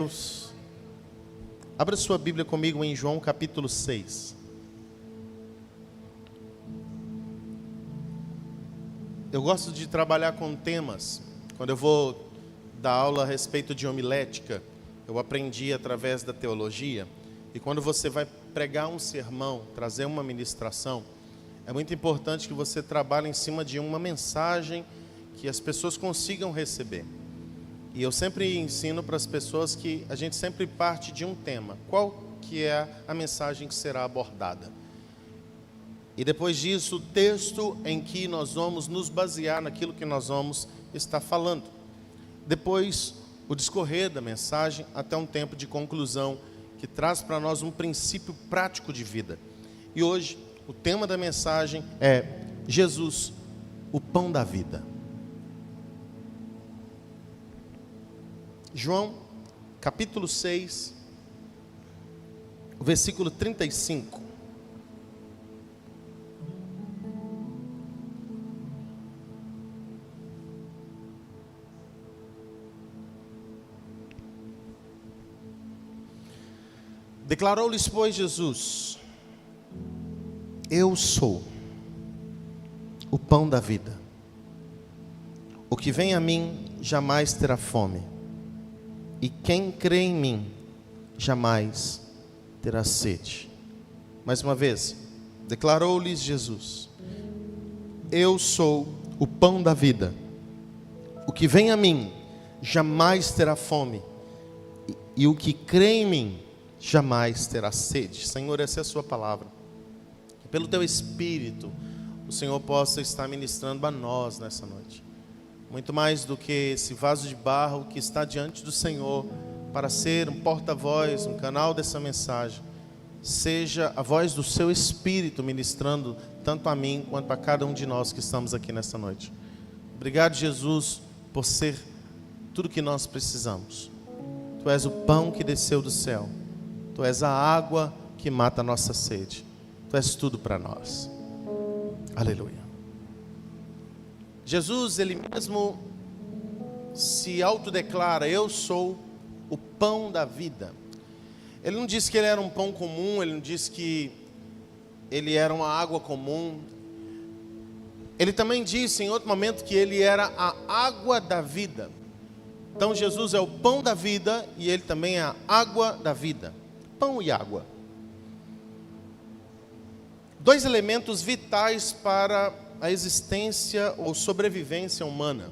Deus. Abra sua Bíblia comigo em João capítulo 6. Eu gosto de trabalhar com temas. Quando eu vou dar aula a respeito de homilética, eu aprendi através da teologia. E quando você vai pregar um sermão, trazer uma ministração, é muito importante que você trabalhe em cima de uma mensagem que as pessoas consigam receber. E eu sempre ensino para as pessoas que a gente sempre parte de um tema. Qual que é a mensagem que será abordada? E depois disso, o texto em que nós vamos nos basear naquilo que nós vamos estar falando. Depois, o discorrer da mensagem até um tempo de conclusão que traz para nós um princípio prático de vida. E hoje, o tema da mensagem é Jesus, o pão da vida. João, capítulo 6, versículo 35. Declarou-lhes, pois, Jesus: Eu sou o pão da vida. O que vem a mim jamais terá fome. E quem crê em mim, jamais terá sede. Mais uma vez, declarou-lhes Jesus: Eu sou o pão da vida. O que vem a mim, jamais terá fome. E o que crê em mim, jamais terá sede. Senhor, essa é a sua palavra. Que pelo teu Espírito, o Senhor possa estar ministrando a nós nessa noite. Muito mais do que esse vaso de barro que está diante do Senhor para ser um porta-voz, um canal dessa mensagem. Seja a voz do seu Espírito ministrando tanto a mim quanto a cada um de nós que estamos aqui nessa noite. Obrigado, Jesus, por ser tudo que nós precisamos. Tu és o pão que desceu do céu. Tu és a água que mata a nossa sede. Tu és tudo para nós. Aleluia. Jesus, ele mesmo se autodeclara: eu sou o pão da vida. Ele não disse que ele era um pão comum, ele não disse que ele era uma água comum. Ele também disse em outro momento que ele era a água da vida. Então Jesus é o pão da vida e ele também é a água da vida. Pão e água. Dois elementos vitais para a existência ou sobrevivência humana.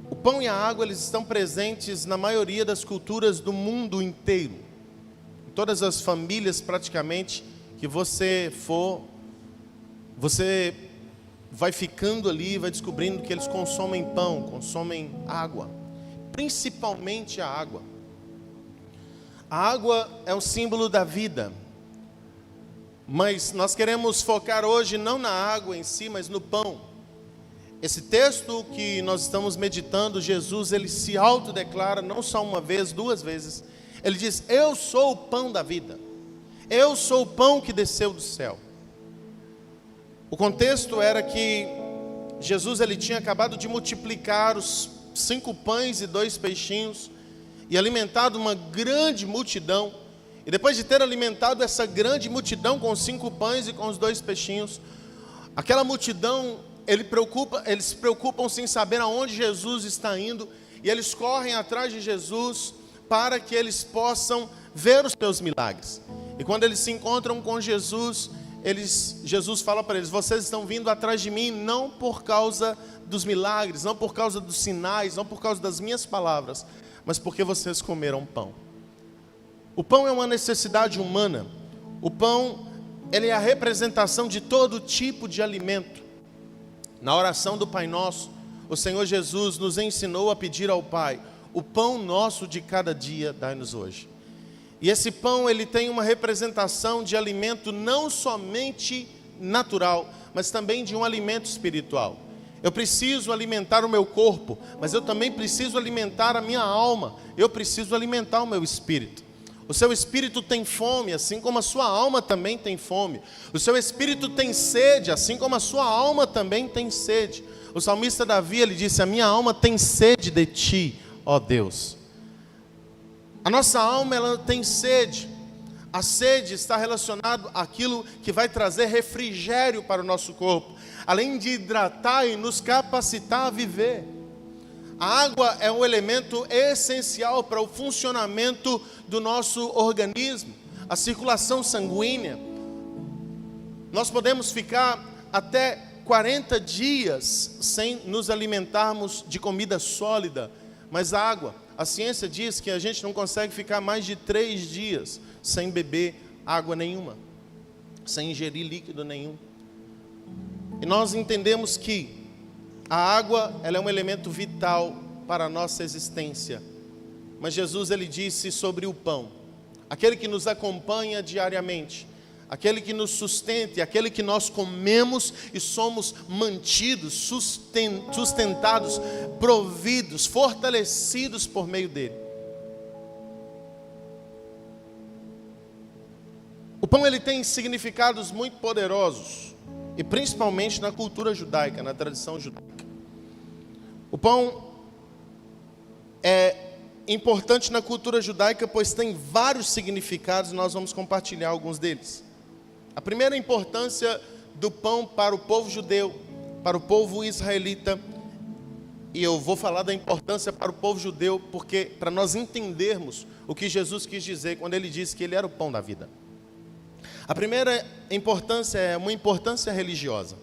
O pão e a água, eles estão presentes na maioria das culturas do mundo inteiro. Em todas as famílias praticamente que você for, você vai ficando ali, vai descobrindo que eles consomem pão, consomem água. Principalmente a água. A água é um símbolo da vida. Mas nós queremos focar hoje não na água em si, mas no pão. Esse texto que nós estamos meditando, Jesus, ele se autodeclara não só uma vez, duas vezes. Ele diz: eu sou o pão da vida. Eu sou o pão que desceu do céu. O contexto era que Jesus, ele tinha acabado de multiplicar os 5 pães e 2 peixinhos e alimentado uma grande multidão. E depois de ter alimentado essa grande multidão com os 5 pães e com os 2 peixinhos, aquela multidão, eles se preocupam sem saber aonde Jesus está indo, e eles correm atrás de Jesus para que eles possam ver os seus milagres. E quando eles se encontram com Jesus, Jesus fala para eles: vocês estão vindo atrás de mim não por causa dos milagres, não por causa dos sinais, não por causa das minhas palavras, mas porque vocês comeram pão. O pão é uma necessidade humana. O pão, ele é a representação de todo tipo de alimento. Na oração do Pai Nosso, o Senhor Jesus nos ensinou a pedir ao Pai: o pão nosso de cada dia dai-nos hoje. E esse pão, ele tem uma representação de alimento não somente natural, mas também de um alimento espiritual. Eu preciso alimentar o meu corpo, mas eu também preciso alimentar a minha alma. Eu preciso alimentar o meu espírito. O seu espírito tem fome, assim como a sua alma também tem fome. O seu espírito tem sede, assim como a sua alma também tem sede. O salmista Davi, ele disse: a minha alma tem sede de ti, ó Deus. A nossa alma, ela tem sede. A sede está relacionada àquilo que vai trazer refrigério para o nosso corpo, além de hidratar e nos capacitar a viver. A água é um elemento essencial para o funcionamento do nosso organismo, a circulação sanguínea. Nós podemos ficar até 40 dias sem nos alimentarmos de comida sólida, mas a água, a ciência diz que a gente não consegue ficar mais de 3 dias sem beber água nenhuma, sem ingerir líquido nenhum. E nós entendemos que a água, ela é um elemento vital para a nossa existência. Mas Jesus, ele disse sobre o pão, aquele que nos acompanha diariamente, aquele que nos sustenta, aquele que nós comemos e somos mantidos, sustentados, providos, fortalecidos por meio dele. O pão, ele tem significados muito poderosos, e principalmente na cultura judaica, na tradição judaica. O pão é importante na cultura judaica, pois tem vários significados, e nós vamos compartilhar alguns deles. A primeira importância do pão para o povo judeu, para o povo israelita, e eu vou falar da importância para o povo judeu, porque para nós entendermos o que Jesus quis dizer quando ele disse que ele era o pão da vida. A primeira importância é uma importância religiosa.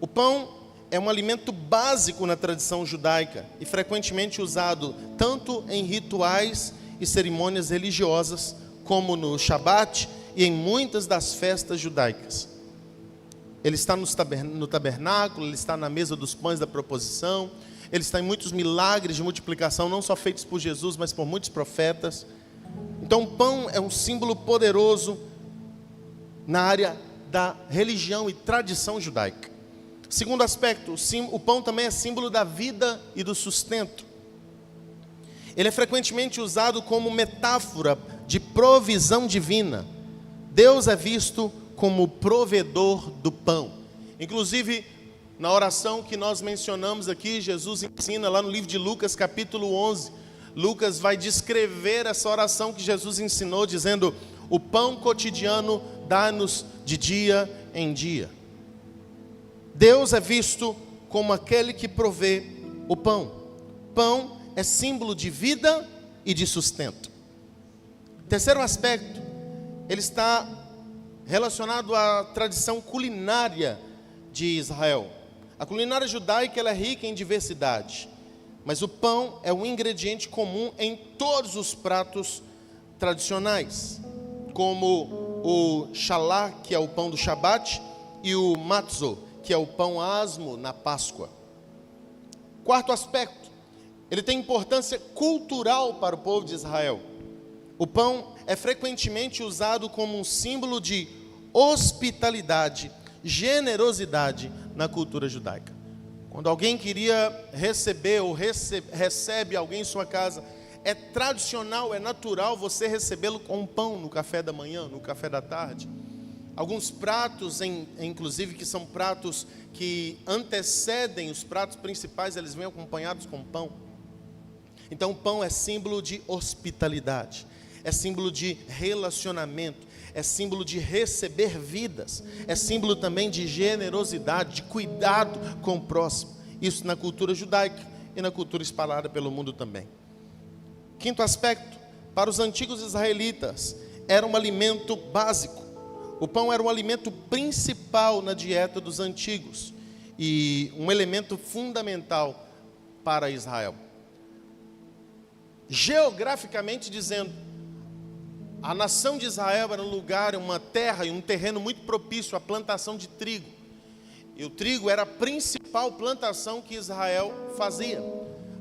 O pão é um alimento básico na tradição judaica e frequentemente usado tanto em rituais e cerimônias religiosas, como no Shabat e em muitas das festas judaicas. Ele está no tabernáculo, ele está na mesa dos pães da proposição, ele está em muitos milagres de multiplicação, não só feitos por Jesus, mas por muitos profetas. Então, o pão é um símbolo poderoso na área da religião e tradição judaica. Segundo aspecto, o pão também é símbolo da vida e do sustento. Ele é frequentemente usado como metáfora de provisão divina. Deus é visto como provedor do pão. Inclusive, na oração que nós mencionamos aqui, Jesus ensina lá no livro de Lucas, capítulo 11. Lucas vai descrever essa oração que Jesus ensinou, dizendo: o pão cotidiano dá-nos de dia em dia. Deus é visto como aquele que provê o pão. Pão é símbolo de vida e de sustento. Terceiro aspecto, ele está relacionado à tradição culinária de Israel. A culinária judaica, ela é rica em diversidade, mas o pão é um ingrediente comum em todos os pratos tradicionais, como o chalá, que é o pão do Shabat, e o matzo, que é o pão asmo na Páscoa. Quarto aspecto, ele tem importância cultural para o povo de Israel. O pão é frequentemente usado como um símbolo de hospitalidade, generosidade na cultura judaica. Quando alguém queria receber ou recebe alguém em sua casa, é tradicional, é natural você recebê-lo com um pão no café da manhã, no café da tarde. Alguns pratos, inclusive, que são pratos que antecedem os pratos principais, eles vêm acompanhados com pão. Então, o pão é símbolo de hospitalidade, é símbolo de relacionamento, é símbolo de receber vidas, é símbolo também de generosidade, de cuidado com o próximo. Isso na cultura judaica e na cultura espalhada pelo mundo também. Quinto aspecto, para os antigos israelitas, era um alimento básico. O pão era um alimento principal na dieta dos antigos e um elemento fundamental para Israel. Geograficamente dizendo, a nação de Israel era um lugar, uma terra e um terreno muito propício à plantação de trigo. E o trigo era a principal plantação que Israel fazia.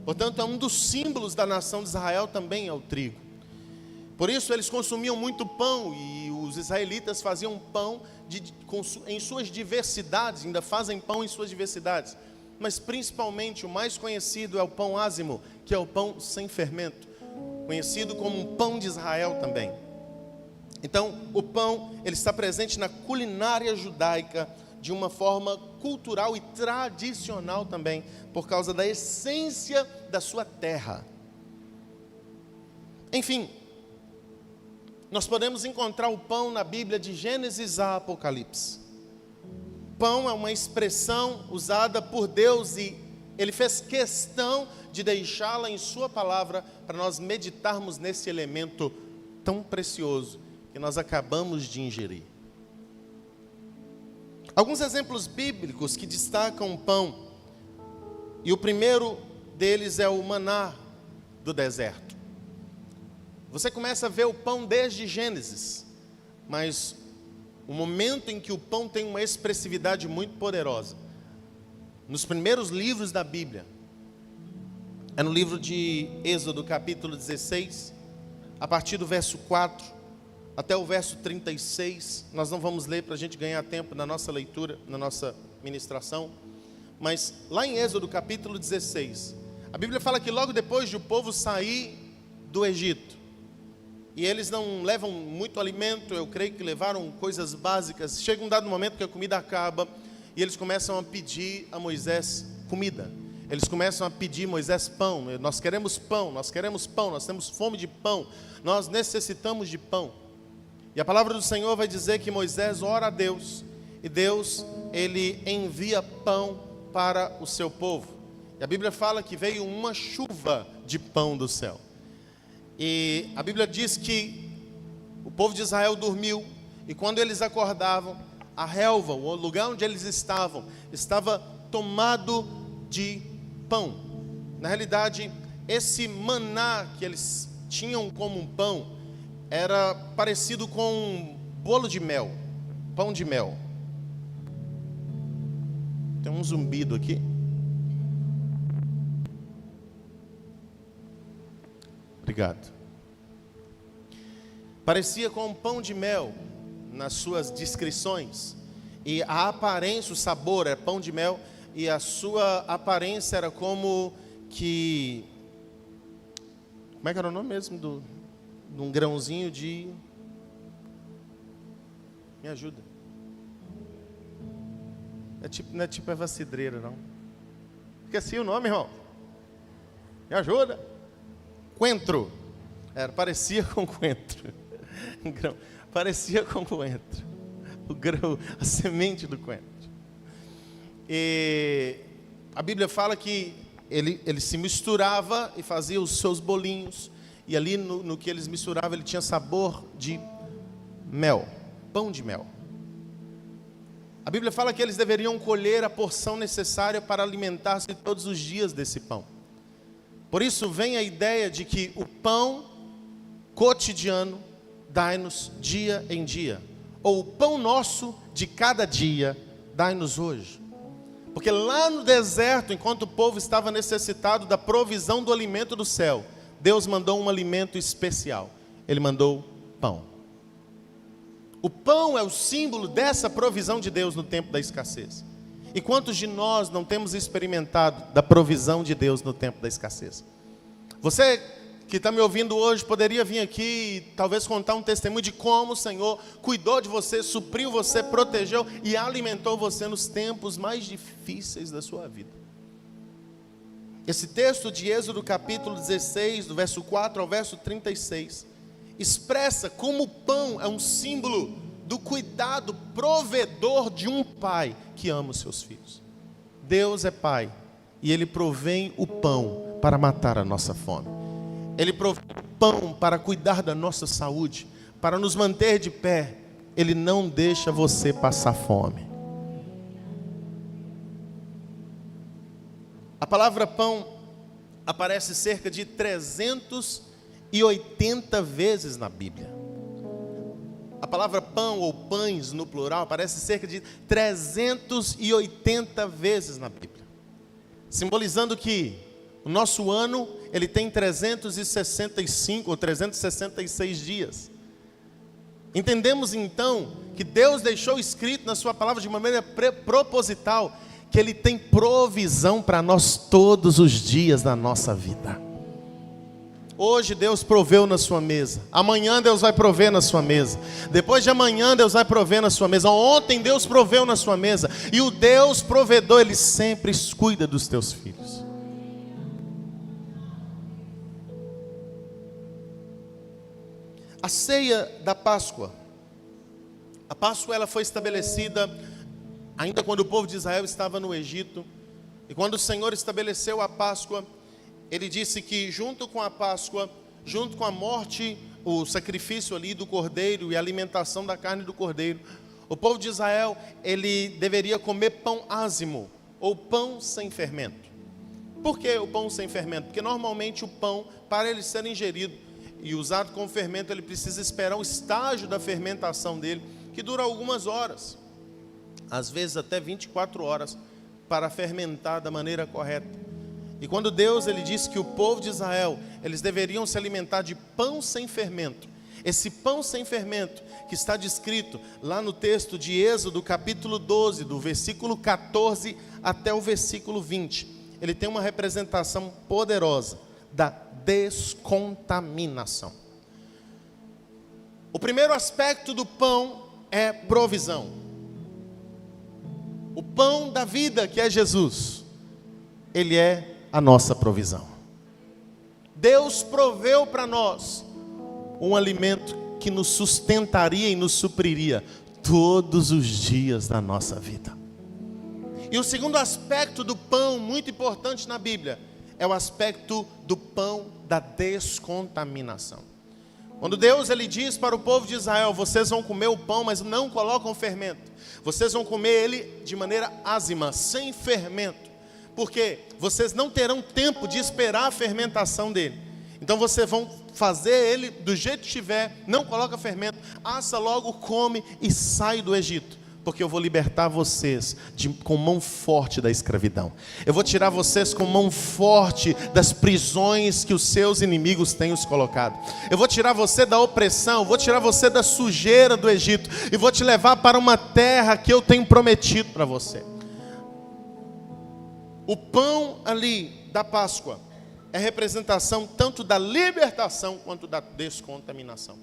Portanto, é um dos símbolos da nação de Israel também é o trigo. Por isso, eles consumiam muito pão e os israelitas faziam pão em suas diversidades, ainda fazem pão em suas diversidades. Mas, principalmente, o mais conhecido é o pão ázimo, que é o pão sem fermento, conhecido como um pão de Israel também. Então, o pão, ele está presente na culinária judaica de uma forma cultural e tradicional também, por causa da essência da sua terra. Enfim, nós podemos encontrar o pão na Bíblia de Gênesis a Apocalipse. Pão é uma expressão usada por Deus e Ele fez questão de deixá-la em sua palavra para nós meditarmos nesse elemento tão precioso que nós acabamos de ingerir. Alguns exemplos bíblicos que destacam o pão, e o primeiro deles é o maná do deserto. Você começa a ver o pão desde Gênesis, mas o momento em que o pão tem uma expressividade muito poderosa, nos primeiros livros da Bíblia, é no livro de Êxodo, capítulo 16, a partir do verso 4 até o verso 36, nós não vamos ler para a gente ganhar tempo na nossa leitura, na nossa ministração, mas lá em Êxodo, capítulo 16, a Bíblia fala que logo depois de o povo sair do Egito, e eles não levam muito alimento, eu creio que levaram coisas básicas. Chega um dado momento que a comida acaba e eles começam a pedir a Moisés comida. Eles começam a pedir, Moisés, pão. Nós queremos pão, nós queremos pão, nós temos fome de pão, nós necessitamos de pão. E a palavra do Senhor vai dizer que Moisés ora a Deus, e Deus, Ele envia pão para o seu povo. E a Bíblia fala que veio uma chuva de pão do céu. E a Bíblia diz que o povo de Israel dormiu, e quando eles acordavam, a relva, o lugar onde eles estavam, estava tomado de pão. Na realidade, esse maná que eles tinham como um pão, era parecido com um bolo de mel, pão de mel. Tem um zumbido aqui. Obrigado. Parecia com um pão de mel nas suas descrições. E a aparência, o sabor era pão de mel. E a sua aparência era como que... Como é que era o nome mesmo de um grãozinho de... Me ajuda. Não é tipo erva cidreira, não. Esqueci o nome, irmão. Me ajuda. Coentro. Parecia com coentro. Parecia com coentro. O grão, a semente do coentro. E a Bíblia fala que ele se misturava e fazia os seus bolinhos. E ali no que eles misturavam, ele tinha sabor de mel. Pão de mel. A Bíblia fala que eles deveriam colher a porção necessária para alimentar-se todos os dias desse pão. Por isso vem a ideia de que o pão cotidiano dai-nos dia em dia, ou o pão nosso de cada dia dai-nos hoje. Porque lá no deserto, enquanto o povo estava necessitado da provisão do alimento do céu, Deus mandou um alimento especial. Ele mandou pão. O pão é o símbolo dessa provisão de Deus no tempo da escassez. E quantos de nós não temos experimentado da provisão de Deus no tempo da escassez? Você que está me ouvindo hoje poderia vir aqui e talvez contar um testemunho de como o Senhor cuidou de você, supriu você, protegeu e alimentou você nos tempos mais difíceis da sua vida. Esse texto de Êxodo capítulo 16, do verso 4 ao verso 36, expressa como o pão é um símbolo do cuidado provedor de um pai que ama os seus filhos. Deus é pai e Ele provém o pão para matar a nossa fome. Ele provém o pão para cuidar da nossa saúde, para nos manter de pé. Ele não deixa você passar fome. A palavra pão aparece cerca de 380 vezes na Bíblia. A palavra pão ou pães no plural aparece cerca de 380 vezes na Bíblia. Simbolizando que o nosso ano, ele tem 365 ou 366 dias. Entendemos então que Deus deixou escrito na sua palavra de maneira proposital que Ele tem provisão para nós todos os dias da nossa vida. Hoje Deus proveu na sua mesa, amanhã Deus vai prover na sua mesa, depois de amanhã Deus vai prover na sua mesa, ontem Deus proveu na sua mesa, e o Deus provedor, Ele sempre cuida dos teus filhos. A ceia da Páscoa. A Páscoa ela foi estabelecida ainda quando o povo de Israel estava no Egito. E quando o Senhor estabeleceu a Páscoa, Ele disse que junto com a Páscoa, junto com a morte, o sacrifício ali do cordeiro e a alimentação da carne do cordeiro, o povo de Israel, ele deveria comer pão ázimo, ou pão sem fermento. Por que o pão sem fermento? Porque normalmente o pão, para ele ser ingerido e usado como fermento, ele precisa esperar o estágio da fermentação dele, que dura algumas horas, às vezes até 24 horas, para fermentar da maneira correta. E quando Deus ele disse que o povo de Israel, eles deveriam se alimentar de pão sem fermento, esse pão sem fermento, que está descrito lá no texto de Êxodo, capítulo 12, do versículo 14 até o versículo 20, ele tem uma representação poderosa da descontaminação. O primeiro aspecto do pão é provisão. O pão da vida, que é Jesus, ele é a nossa provisão. Deus proveu para nós um alimento que nos sustentaria e nos supriria todos os dias da nossa vida. E o segundo aspecto do pão, muito importante na Bíblia, é o aspecto do pão da descontaminação. Quando Deus ele diz para o povo de Israel: vocês vão comer o pão, mas não colocam fermento. Vocês vão comer ele de maneira ázima, sem fermento. Porque vocês não terão tempo de esperar a fermentação dele. Então vocês vão fazer ele do jeito que estiver, não coloca fermento, assa logo, come e sai do Egito. Porque eu vou libertar vocês com mão forte da escravidão. Eu vou tirar vocês com mão forte das prisões que os seus inimigos têm os colocado. Eu vou tirar você da opressão, vou tirar você da sujeira do Egito e vou te levar para uma terra que eu tenho prometido para você. O pão ali da Páscoa é representação tanto da libertação quanto da descontaminação.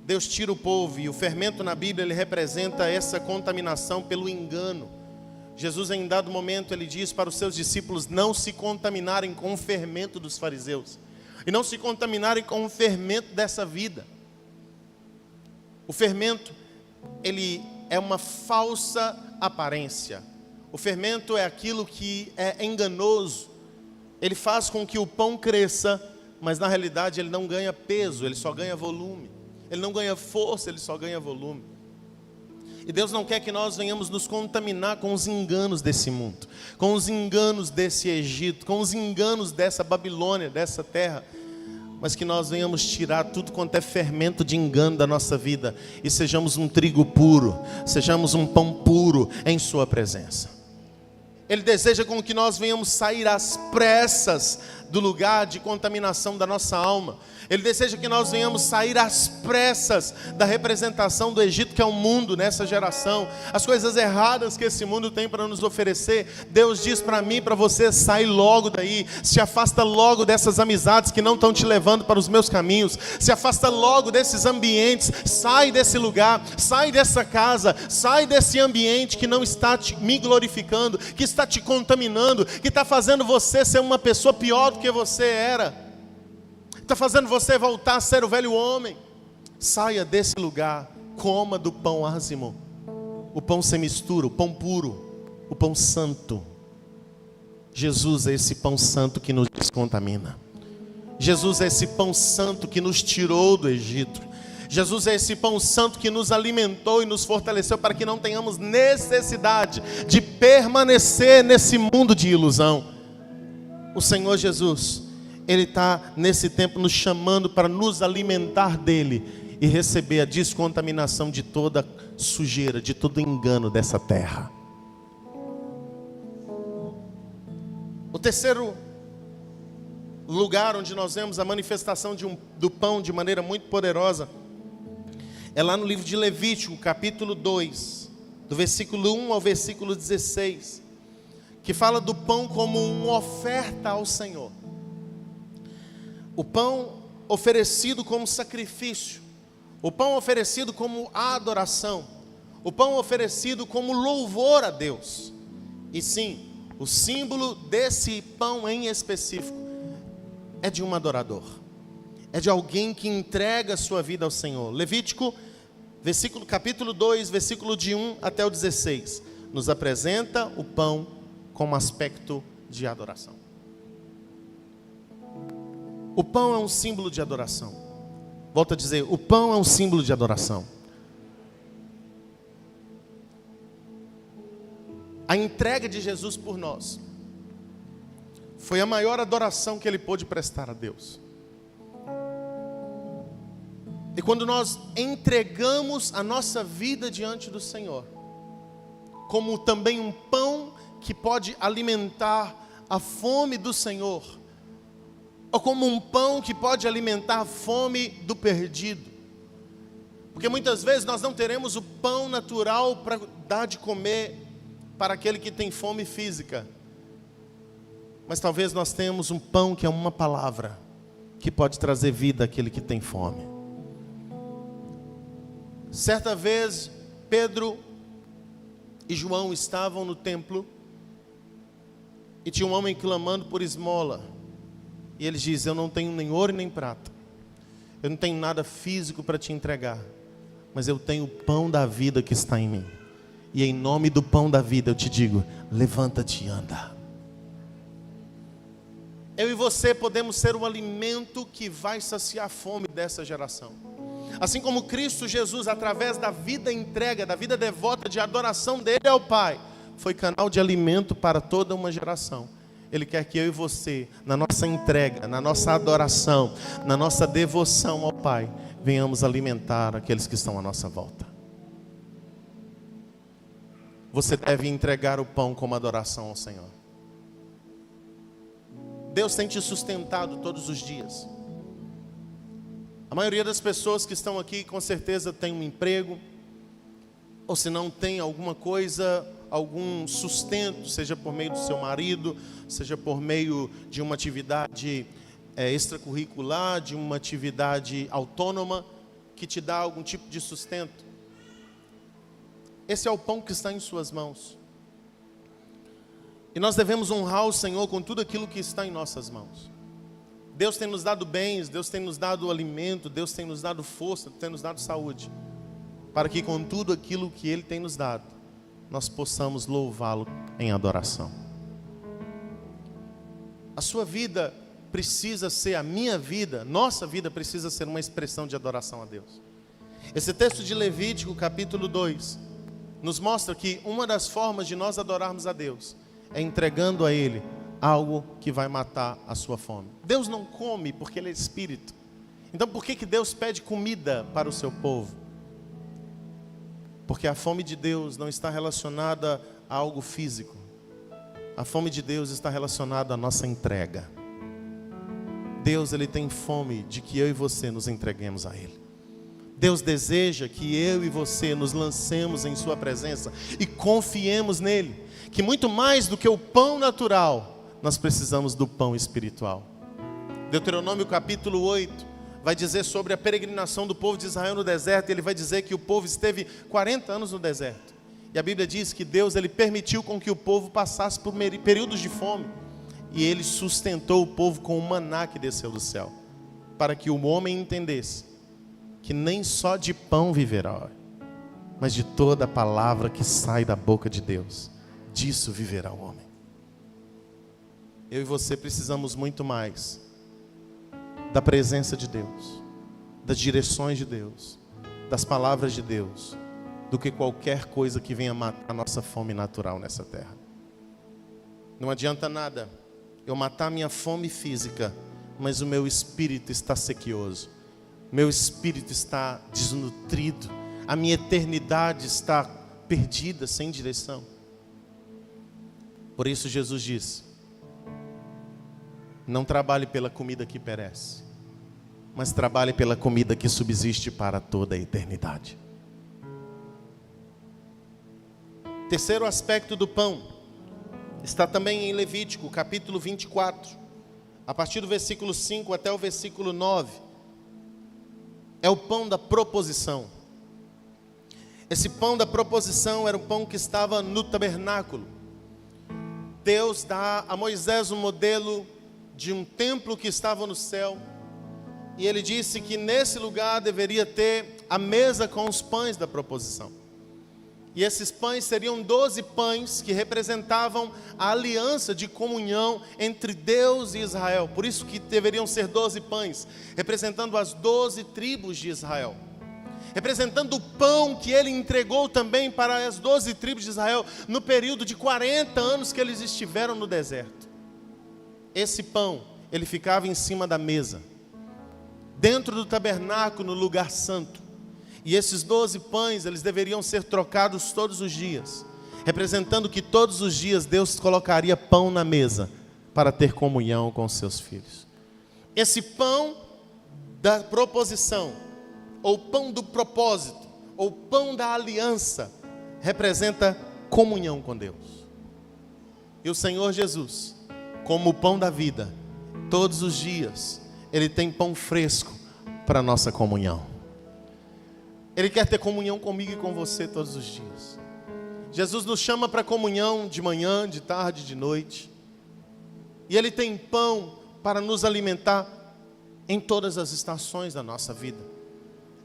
Deus tira o povo, e o fermento na Bíblia ele representa essa contaminação pelo engano. Jesus em dado momento ele diz para os seus discípulos não se contaminarem com o fermento dos fariseus e não se contaminarem com o fermento dessa vida. O fermento ele é uma falsa aparência. O fermento é aquilo que é enganoso. Ele faz com que o pão cresça, mas na realidade ele não ganha peso, ele só ganha volume. Ele não ganha força, ele só ganha volume. E Deus não quer que nós venhamos nos contaminar com os enganos desse mundo, com os enganos desse Egito, com os enganos dessa Babilônia, dessa terra, mas que nós venhamos tirar tudo quanto é fermento de engano da nossa vida e sejamos um trigo puro, sejamos um pão puro em sua presença. Ele deseja com que nós venhamos sair às pressas do lugar de contaminação da nossa alma. Ele deseja que nós venhamos sair às pressas da representação do Egito, que é o mundo nessa geração. As coisas erradas que esse mundo tem para nos oferecer. Deus diz para mim e para você: sai logo daí. Se afasta logo dessas amizades que não estão te levando para os meus caminhos. Se afasta logo desses ambientes. Sai desse lugar, sai dessa casa, sai desse ambiente que não está me glorificando, que está te contaminando, que está fazendo você ser uma pessoa pior do que você era. Está fazendo você voltar a ser o velho homem. Saia desse lugar, coma do pão ázimo, o pão sem mistura, o pão puro, o pão santo. Jesus é esse pão santo que nos descontamina. Jesus é esse pão santo que nos tirou do Egito. Jesus é esse pão santo que nos alimentou e nos fortaleceu para que não tenhamos necessidade de permanecer nesse mundo de ilusão. O Senhor Jesus, Ele está nesse tempo nos chamando para nos alimentar dEle e receber a descontaminação de toda sujeira, de todo engano dessa terra. O terceiro lugar onde nós vemos a manifestação do pão de maneira muito poderosa é lá no livro de Levítico, capítulo 2, do versículo 1 ao versículo 16, que fala do pão como uma oferta ao Senhor. O pão oferecido como sacrifício, o pão oferecido como adoração, o pão oferecido como louvor a Deus. E sim, o símbolo desse pão em específico é de um adorador. é de alguém que entrega a sua vida ao Senhor. Levítico, capítulo 2, versículo de 1 até o 16, nos apresenta o pão como aspecto de adoração. O pão é um símbolo de adoração. Volto a dizer, o pão é um símbolo de adoração. A entrega de Jesus por nós foi a maior adoração que Ele pôde prestar a Deus. E quando nós entregamos a nossa vida diante do Senhor, como também um pão que pode alimentar a fome do Senhor, ou como um pão que pode alimentar a fome do perdido, porque muitas vezes nós não teremos o pão natural para dar de comer para aquele que tem fome física, mas talvez nós tenhamos um pão que é uma palavra, que pode trazer vida àquele que tem fome. Certa vez, Pedro e João estavam no templo, e tinha um homem clamando por esmola, e ele diz: eu não tenho nem ouro nem prata, eu não tenho nada físico para te entregar, mas eu tenho o pão da vida que está em mim, e em nome do pão da vida eu te digo, levanta-te e anda. Eu e você podemos ser o alimento que vai saciar a fome dessa geração. Assim como Cristo Jesus, através da vida entrega, da vida devota de adoração dele ao Pai, foi canal de alimento para toda uma geração. Ele quer que eu e você, na nossa entrega, na nossa adoração, na nossa devoção ao Pai, venhamos alimentar aqueles que estão à nossa volta. Você deve entregar o pão como adoração ao Senhor. Deus tem te sustentado todos os dias. A maioria das pessoas que estão aqui com certeza tem um emprego, ou se não tem alguma coisa, algum sustento, seja por meio do seu marido, seja por meio de uma atividade extracurricular, de uma atividade autônoma, que te dá algum tipo de sustento. Esse é o pão que está em suas mãos. E nós devemos honrar o Senhor com tudo aquilo que está em nossas mãos. Deus tem nos dado bens, Deus tem nos dado alimento, Deus tem nos dado força, tem nos dado saúde, para que com tudo aquilo que Ele tem nos dado, nós possamos louvá-lo em adoração. A sua vida precisa ser, a minha vida, nossa vida precisa ser uma expressão de adoração a Deus. Esse texto de Levítico, capítulo 2, nos mostra que uma das formas de nós adorarmos a Deus é entregando a Ele algo que vai matar a sua fome. Deus não come porque Ele é Espírito. Então por que Deus pede comida para o seu povo? Porque a fome de Deus não está relacionada a algo físico. A fome de Deus está relacionada à nossa entrega. Deus, Ele tem fome de que eu e você nos entreguemos a Ele. Deus deseja que eu e você nos lancemos em sua presença e confiemos nele, que muito mais do que o pão natural, nós precisamos do pão espiritual. Deuteronômio capítulo 8 vai dizer sobre a peregrinação do povo de Israel no deserto, e ele vai dizer que o povo esteve 40 anos no deserto. E a Bíblia diz que Deus, Ele permitiu com que o povo passasse por períodos de fome, e Ele sustentou o povo com o maná que desceu do céu, para que o homem entendesse que nem só de pão viverá, mas de toda a palavra que sai da boca de Deus, disso viverá o homem. Eu e você precisamos muito mais da presença de Deus, das direções de Deus, das palavras de Deus, do que qualquer coisa que venha matar a nossa fome natural nessa terra. Não adianta nada eu matar minha fome física, mas o meu espírito está sequioso, meu espírito está desnutrido, a minha eternidade está perdida, sem direção. Por isso Jesus diz: não trabalhe pela comida que perece, mas trabalhe pela comida que subsiste para toda a eternidade. Terceiro aspecto do pão está também em Levítico, capítulo 24, a partir do versículo 5 até o versículo 9. É o pão da proposição. Esse pão da proposição era o pão que estava no tabernáculo. Deus dá a Moisés um modelo de um templo que estava no céu, E ele disse que nesse lugar deveria ter a mesa com os pães da proposição. E esses pães seriam 12 pães que representavam a aliança de comunhão entre Deus e Israel. Por isso que deveriam ser 12 pães, representando as 12 tribos de Israel. Representando o pão que ele entregou também para as 12 tribos de Israel no período de 40 anos que eles estiveram no deserto. Esse pão, ele ficava em cima da mesa, dentro do tabernáculo, no lugar santo. E esses 12 pães, eles deveriam ser trocados todos os dias, representando que todos os dias Deus colocaria pão na mesa para ter comunhão com os seus filhos. Esse pão da proposição, ou pão do propósito, ou pão da aliança, representa comunhão com Deus. E o Senhor Jesus, como o pão da vida, todos os dias, Ele tem pão fresco para a nossa comunhão. Ele quer ter comunhão comigo e com você todos os dias. Jesus nos chama para comunhão de manhã, de tarde, de noite. E Ele tem pão para nos alimentar em todas as estações da nossa vida,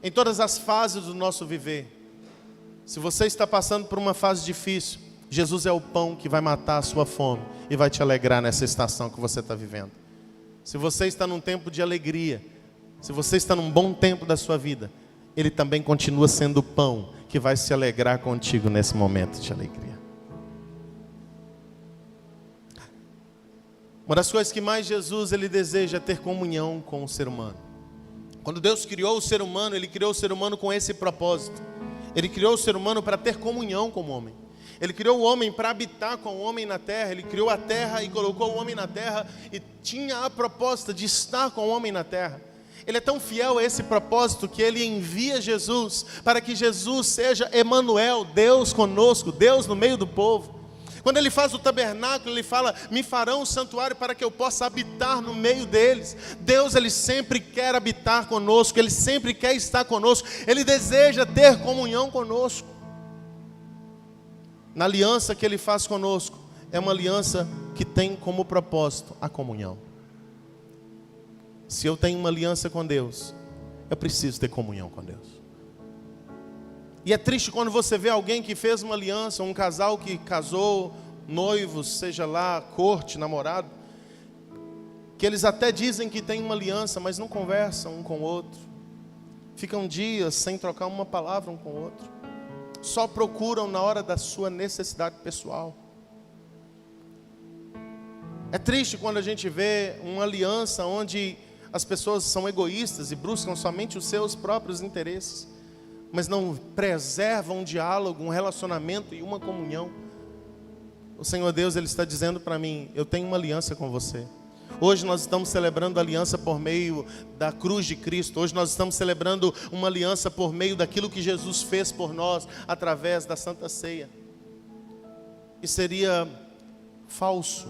em todas as fases do nosso viver. Se você está passando por uma fase difícil, Jesus é o pão que vai matar a sua fome e vai te alegrar nessa estação que você está vivendo. Se você está num tempo de alegria, se você está num bom tempo da sua vida, Ele também continua sendo o pão que vai se alegrar contigo nesse momento de alegria. Uma das coisas que mais Jesus ele deseja é ter comunhão com o ser humano. Quando Deus criou o ser humano, Ele criou o ser humano com esse propósito. Ele criou o ser humano para ter comunhão com o homem. Ele criou o homem para habitar com o homem na terra. Ele criou a terra e colocou o homem na terra e tinha a proposta de estar com o homem na terra. Ele é tão fiel a esse propósito que Ele envia Jesus para que Jesus seja Emanuel, Deus conosco, Deus no meio do povo. Quando Ele faz o tabernáculo, Ele fala: me farão um santuário para que eu possa habitar no meio deles. Deus, Ele sempre quer habitar conosco, Ele sempre quer estar conosco, Ele deseja ter comunhão conosco. Na aliança que Ele faz conosco, é uma aliança que tem como propósito a comunhão. Se eu tenho uma aliança com Deus, eu preciso ter comunhão com Deus. E é triste quando você vê alguém que fez uma aliança, um casal que casou, noivos, seja lá, corte, namorado, que eles até dizem que tem uma aliança, mas não conversam um com o outro. Ficam dias sem trocar uma palavra um com o outro. Só procuram na hora da sua necessidade pessoal. É triste quando a gente vê uma aliança onde as pessoas são egoístas e buscam somente os seus próprios interesses, mas não preservam um diálogo, um relacionamento e uma comunhão. O Senhor Deus, Ele está dizendo para mim: eu tenho uma aliança com você. Hoje nós estamos celebrando a aliança por meio da cruz de Cristo. Hoje nós estamos celebrando uma aliança por meio daquilo que Jesus fez por nós através da Santa Ceia. E seria falso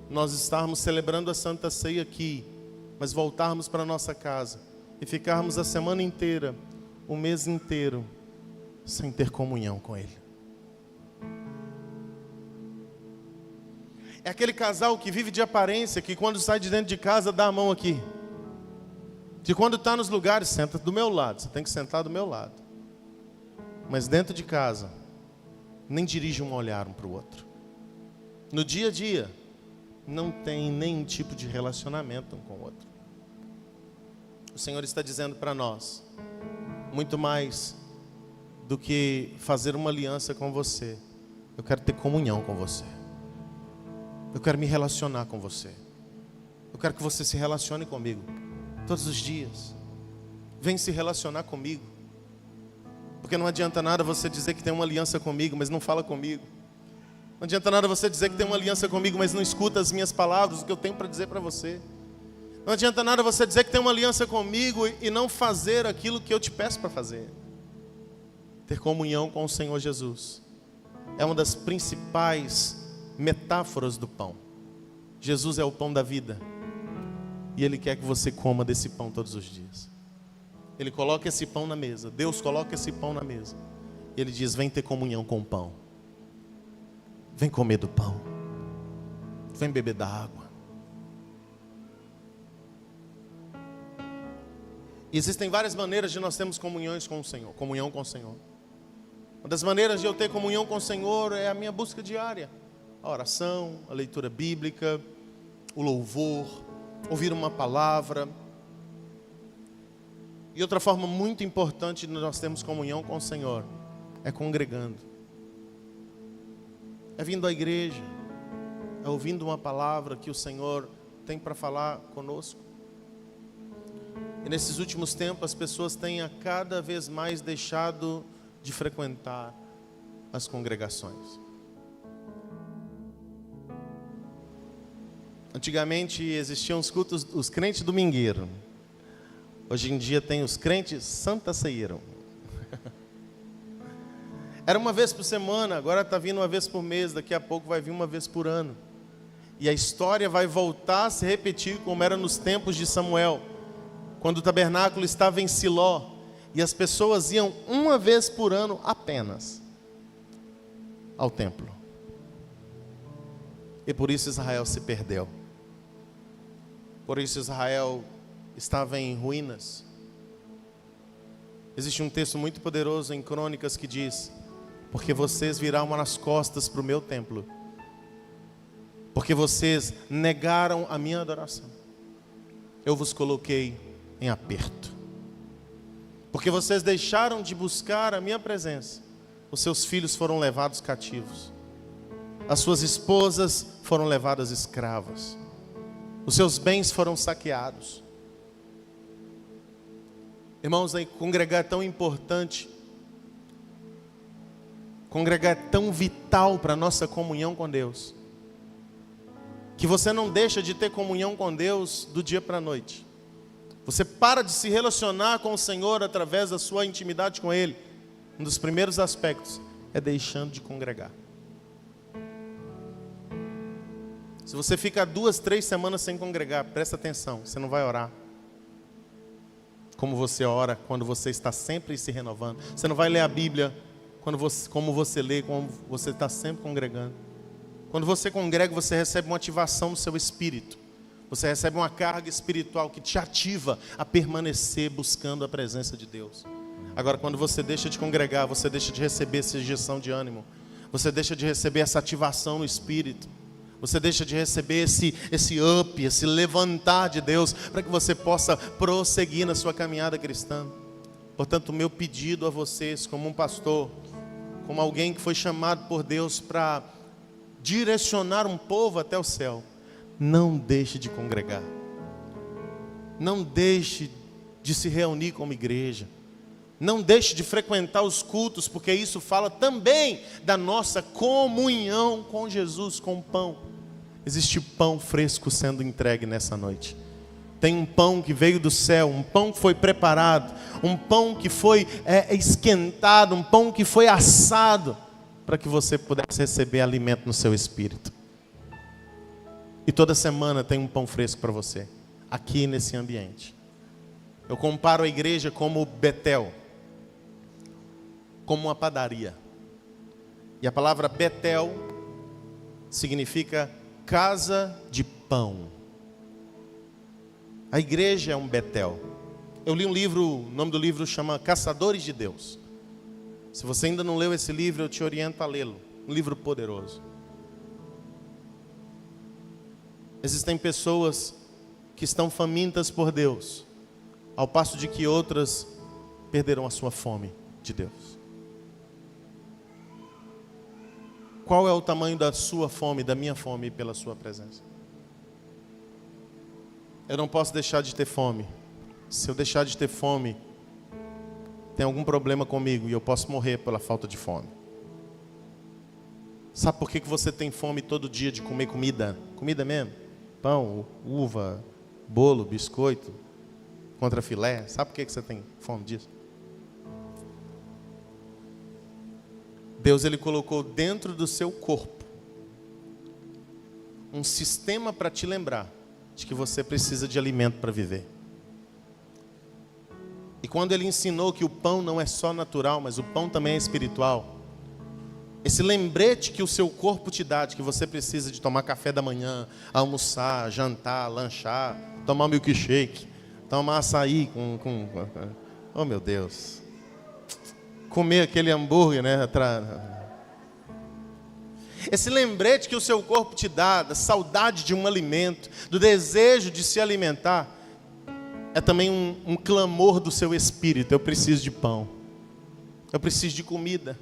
nós estarmos celebrando a Santa Ceia aqui, mas voltarmos para nossa casa e ficarmos a semana inteira, o mês inteiro, sem ter comunhão com Ele. É aquele casal que vive de aparência, que quando sai de dentro de casa dá a mão aqui, que quando está nos lugares senta do meu lado, você tem que sentar do meu lado, mas dentro de casa nem dirige um olhar um para o outro. No dia a dia não tem nenhum tipo de relacionamento um com o outro. O Senhor está dizendo para nós, muito mais do que fazer uma aliança com você, eu quero ter comunhão com você. Eu quero me relacionar com você. Eu quero que você se relacione comigo todos os dias. Vem se relacionar comigo. Porque não adianta nada você dizer que tem uma aliança comigo, mas não fala comigo. Não adianta nada você dizer que tem uma aliança comigo, mas não escuta as minhas palavras, o que eu tenho para dizer para você. Não adianta nada você dizer que tem uma aliança comigo e não fazer aquilo que eu te peço para fazer. Ter comunhão com o Senhor Jesus é uma das principais metáforas do pão. Jesus é o pão da vida e Ele quer que você coma desse pão todos os dias. Ele coloca esse pão na mesa, Deus coloca esse pão na mesa e Ele diz: vem ter comunhão com o pão, vem comer do pão, vem beber da água. E existem várias maneiras de nós termos comunhão com o Senhor. Uma das maneiras de eu ter comunhão com o Senhor é a minha busca diária. A oração, a leitura bíblica, o louvor, ouvir uma palavra. E outra forma muito importante de nós termos comunhão com o Senhor é congregando. É vindo à igreja, é ouvindo uma palavra que o Senhor tem para falar conosco. E nesses últimos tempos as pessoas têm a cada vez mais deixado de frequentar as congregações. Antigamente existiam os cultos, os crentes domingueiros. Hoje em dia tem os crentes Santa Ceiro. Era uma vez por semana, agora está vindo uma vez por mês, daqui a pouco vai vir uma vez por ano. E a história vai voltar a se repetir como era nos tempos de Samuel, quando o tabernáculo estava em Siló, e as pessoas iam uma vez por ano apenas ao templo. E por isso Israel se perdeu. Por isso Israel estava em ruínas. Existe um texto muito poderoso em Crônicas que diz: porque vocês viraram as costas para o meu templo, porque vocês negaram a minha adoração, eu vos coloquei em aperto. Porque vocês deixaram de buscar a minha presença, os seus filhos foram levados cativos, as suas esposas foram levadas escravas, os seus bens foram saqueados. Irmãos, congregar é tão importante, congregar é tão vital para a nossa comunhão com Deus, que você não deixa de ter comunhão com Deus do dia para a noite. Você para de se relacionar com o Senhor através da sua intimidade com Ele. Um dos primeiros aspectos é deixando de congregar. Se você fica 2, 3 semanas sem congregar, presta atenção, você não vai orar como você ora quando você está sempre se renovando. Você não vai ler a Bíblia como você lê, como você está sempre congregando. Quando você congrega, você recebe uma ativação no seu espírito. Você recebe uma carga espiritual que te ativa a permanecer buscando a presença de Deus. Agora, quando você deixa de congregar, você deixa de receber essa injeção de ânimo. Você deixa de receber essa ativação no espírito. Você deixa de receber esse up, esse levantar de Deus, para que você possa prosseguir na sua caminhada cristã. Portanto, o meu pedido a vocês, como um pastor, como alguém que foi chamado por Deus para direcionar um povo até o céu: não deixe de congregar. Não deixe de se reunir como igreja. Não deixe de frequentar os cultos, porque isso fala também da nossa comunhão com Jesus, com o pão. Existe pão fresco sendo entregue nessa noite. Tem um pão que veio do céu, um pão que foi preparado, um pão que foi esquentado, um pão que foi assado, para que você pudesse receber alimento no seu espírito. E toda semana tem um pão fresco para você, aqui nesse ambiente. Eu comparo a igreja como Betel, como uma padaria. E a palavra Betel significa casa de pão. A igreja é um Betel. Eu li um livro, o nome do livro chama Caçadores de Deus. Se você ainda não leu esse livro, eu te oriento a lê-lo. Um livro poderoso. Existem pessoas que estão famintas por Deus, ao passo de que outras perderam a sua fome de Deus. Qual é o tamanho da sua fome, da minha fome pela sua presença? Eu não posso deixar de ter fome. Se eu deixar de ter fome, tem algum problema comigo e eu posso morrer pela falta de fome. Sabe por que você tem fome todo dia de comer comida? Comida mesmo? Pão, uva, bolo, biscoito, contrafilé. Sabe por que você tem fome disso? Deus, Ele colocou dentro do seu corpo um sistema para te lembrar de que você precisa de alimento para viver. E quando Ele ensinou que o pão não é só natural, mas o pão também é espiritual, esse lembrete que o seu corpo te dá, de que você precisa de tomar café da manhã, almoçar, jantar, lanchar, tomar milkshake, tomar açaí oh meu Deus, comer aquele hambúrguer, né? Esse lembrete que o seu corpo te dá, da saudade de um alimento, do desejo de se alimentar, é também um clamor do seu espírito. Eu preciso de pão, eu preciso de comida,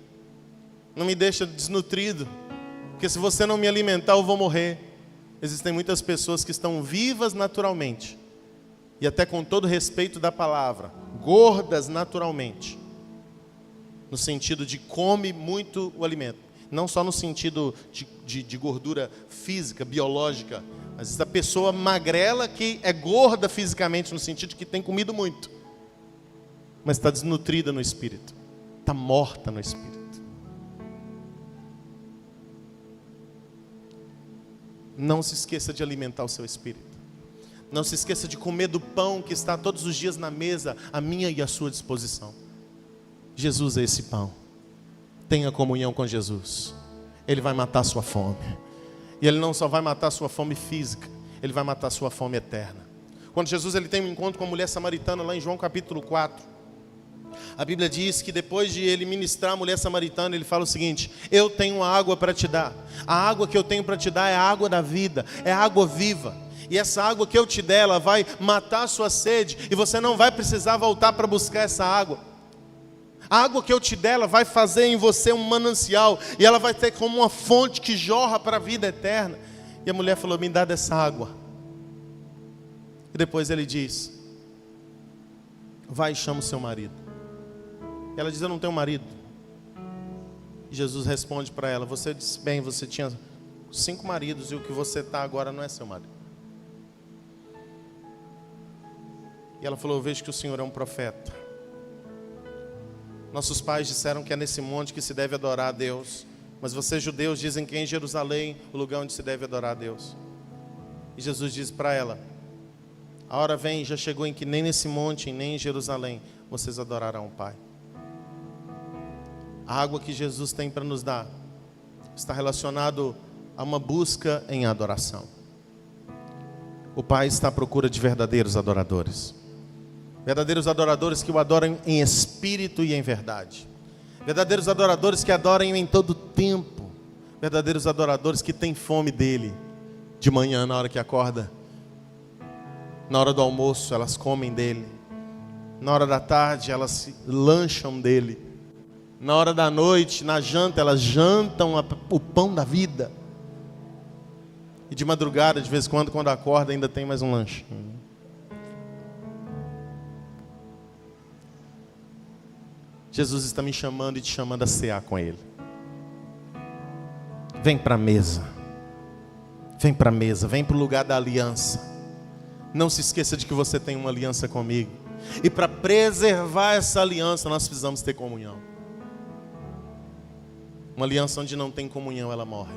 não me deixa desnutrido, porque se você não me alimentar eu vou morrer. Existem muitas pessoas que estão vivas naturalmente, e até com todo respeito da palavra, gordas naturalmente, no sentido de come muito o alimento, não só no sentido de gordura física, biológica, mas essa pessoa magrela que é gorda fisicamente, no sentido de que tem comido muito, mas está desnutrida no espírito, está morta no espírito. Não se esqueça de alimentar o seu espírito. Não se esqueça de comer do pão que está todos os dias na mesa, à minha e à sua disposição. Jesus é esse pão. Tenha comunhão com Jesus. Ele vai matar a sua fome. E Ele não só vai matar a sua fome física, Ele vai matar a sua fome eterna. Quando Jesus ele tem um encontro com a mulher samaritana, lá em João capítulo 4, a Bíblia diz que depois de Ele ministrar a mulher samaritana, Ele fala o seguinte: eu tenho uma água para te dar. A água que eu tenho para te dar é a água da vida, é a água viva. E essa água que eu te der, ela vai matar a sua sede, e você não vai precisar voltar para buscar essa água. A água que eu te der, ela vai fazer em você um manancial, e ela vai ter como uma fonte que jorra para a vida eterna. E a mulher falou: me dá dessa água. E depois ele diz: vai e chama o seu marido. E ela diz: eu não tenho marido. E Jesus responde para ela: você disse bem, você tinha 5 maridos, e o que você está agora não é seu marido. E ela falou: eu vejo que o Senhor é um profeta. Nossos pais disseram que é nesse monte que se deve adorar a Deus, mas vocês judeus dizem que é em Jerusalém o lugar onde se deve adorar a Deus. E Jesus diz para ela: a hora vem e já chegou em que nem nesse monte, nem em Jerusalém vocês adorarão o Pai. A água que Jesus tem para nos dar está relacionado a uma busca em adoração. O Pai está à procura de verdadeiros adoradores. Verdadeiros adoradores que o adoram em espírito e em verdade. Verdadeiros adoradores que adoram em todo tempo. Verdadeiros adoradores que têm fome dele. De manhã, na hora que acorda. Na hora do almoço, elas comem dele. Na hora da tarde, elas se lancham dele. Na hora da noite, na janta, elas jantam o pão da vida. E de madrugada, de vez em quando acorda, ainda tem mais um lanche. Jesus está me chamando e te chamando a cear com Ele. Vem para a mesa. Vem para a mesa, vem para o lugar da aliança. Não se esqueça de que você tem uma aliança comigo. E para preservar essa aliança, nós precisamos ter comunhão. Uma aliança onde não tem comunhão, ela morre.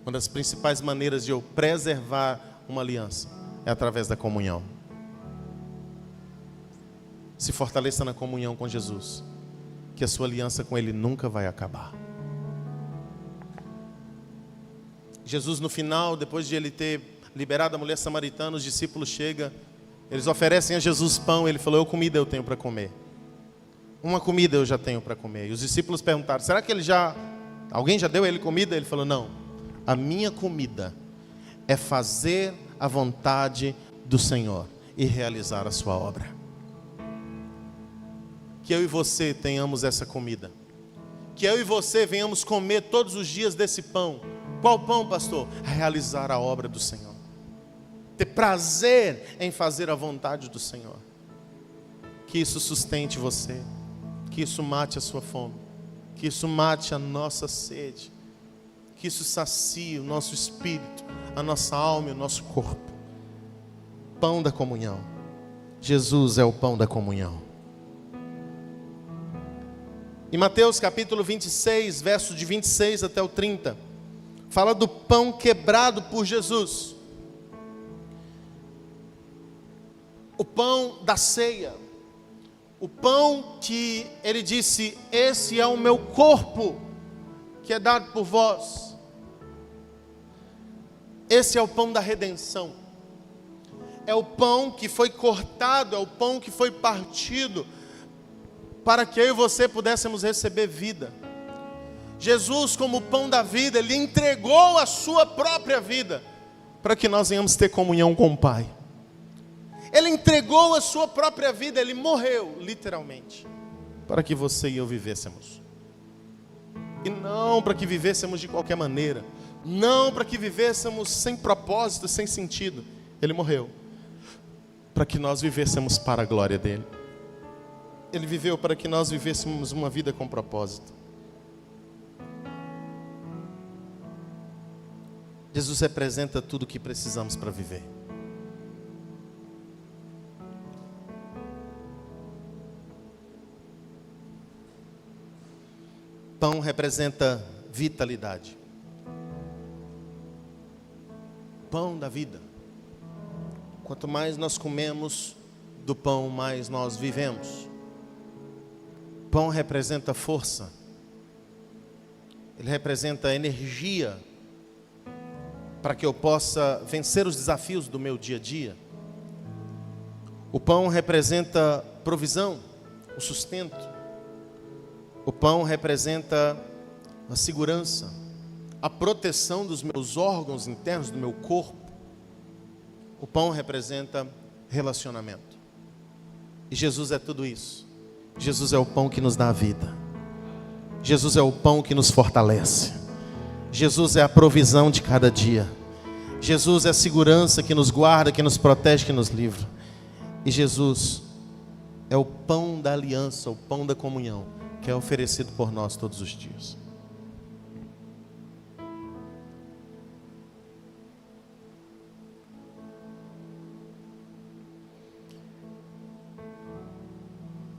Uma das principais maneiras de eu preservar uma aliança é através da comunhão. Se fortaleça na comunhão com Jesus, que a sua aliança com Ele nunca vai acabar. Jesus, no final, depois de Ele ter liberado a mulher samaritana, os discípulos chegam, eles oferecem a Jesus pão. Ele falou: eu comida eu tenho para comer. Uma comida eu já tenho para comer. E os discípulos perguntaram: será que alguém já deu a Ele comida? Ele falou: não, a minha comida é fazer a vontade do Senhor e realizar a sua obra. Que eu e você tenhamos essa comida. Que eu e você venhamos comer todos os dias desse pão. Qual pão, pastor? Realizar a obra do Senhor. Ter prazer em fazer a vontade do Senhor. Que isso sustente você. Que isso mate a sua fome. Que isso mate a nossa sede. Que isso sacie o nosso espírito, a nossa alma e o nosso corpo. Pão da comunhão. Jesus é o pão da comunhão. Em Mateus capítulo 26, verso de 26 até o 30, fala do pão quebrado por Jesus. O pão da ceia. O pão que Ele disse: esse é o meu corpo, que é dado por vós. Esse é o pão da redenção. é o pão que foi cortado, é o pão que foi partido, para que eu e você pudéssemos receber vida. Jesus, como o pão da vida, Ele entregou a sua própria vida, para que nós venhamos ter comunhão com o Pai. Ele entregou a sua própria vida, Ele morreu, literalmente, para que você e eu vivêssemos. E não para que vivêssemos de qualquer maneira, não para que vivêssemos sem propósito, sem sentido. Ele morreu para que nós vivêssemos para a glória dEle. Ele viveu para que nós vivêssemos uma vida com propósito. Jesus representa tudo o que precisamos para viver. Pão representa vitalidade. Pão da vida. Quanto mais nós comemos do pão, mais nós vivemos. Pão representa força. Ele representa energia para que eu possa vencer os desafios do meu dia a dia. O pão representa provisão, o sustento. O pão representa a segurança, a proteção dos meus órgãos internos, do meu corpo. O pão representa relacionamento. E Jesus é tudo isso. Jesus é o pão que nos dá a vida. Jesus é o pão que nos fortalece. Jesus é a provisão de cada dia. Jesus é a segurança que nos guarda, que nos protege, que nos livra. E Jesus é o pão da aliança, o pão da comunhão, que é oferecido por nós todos os dias.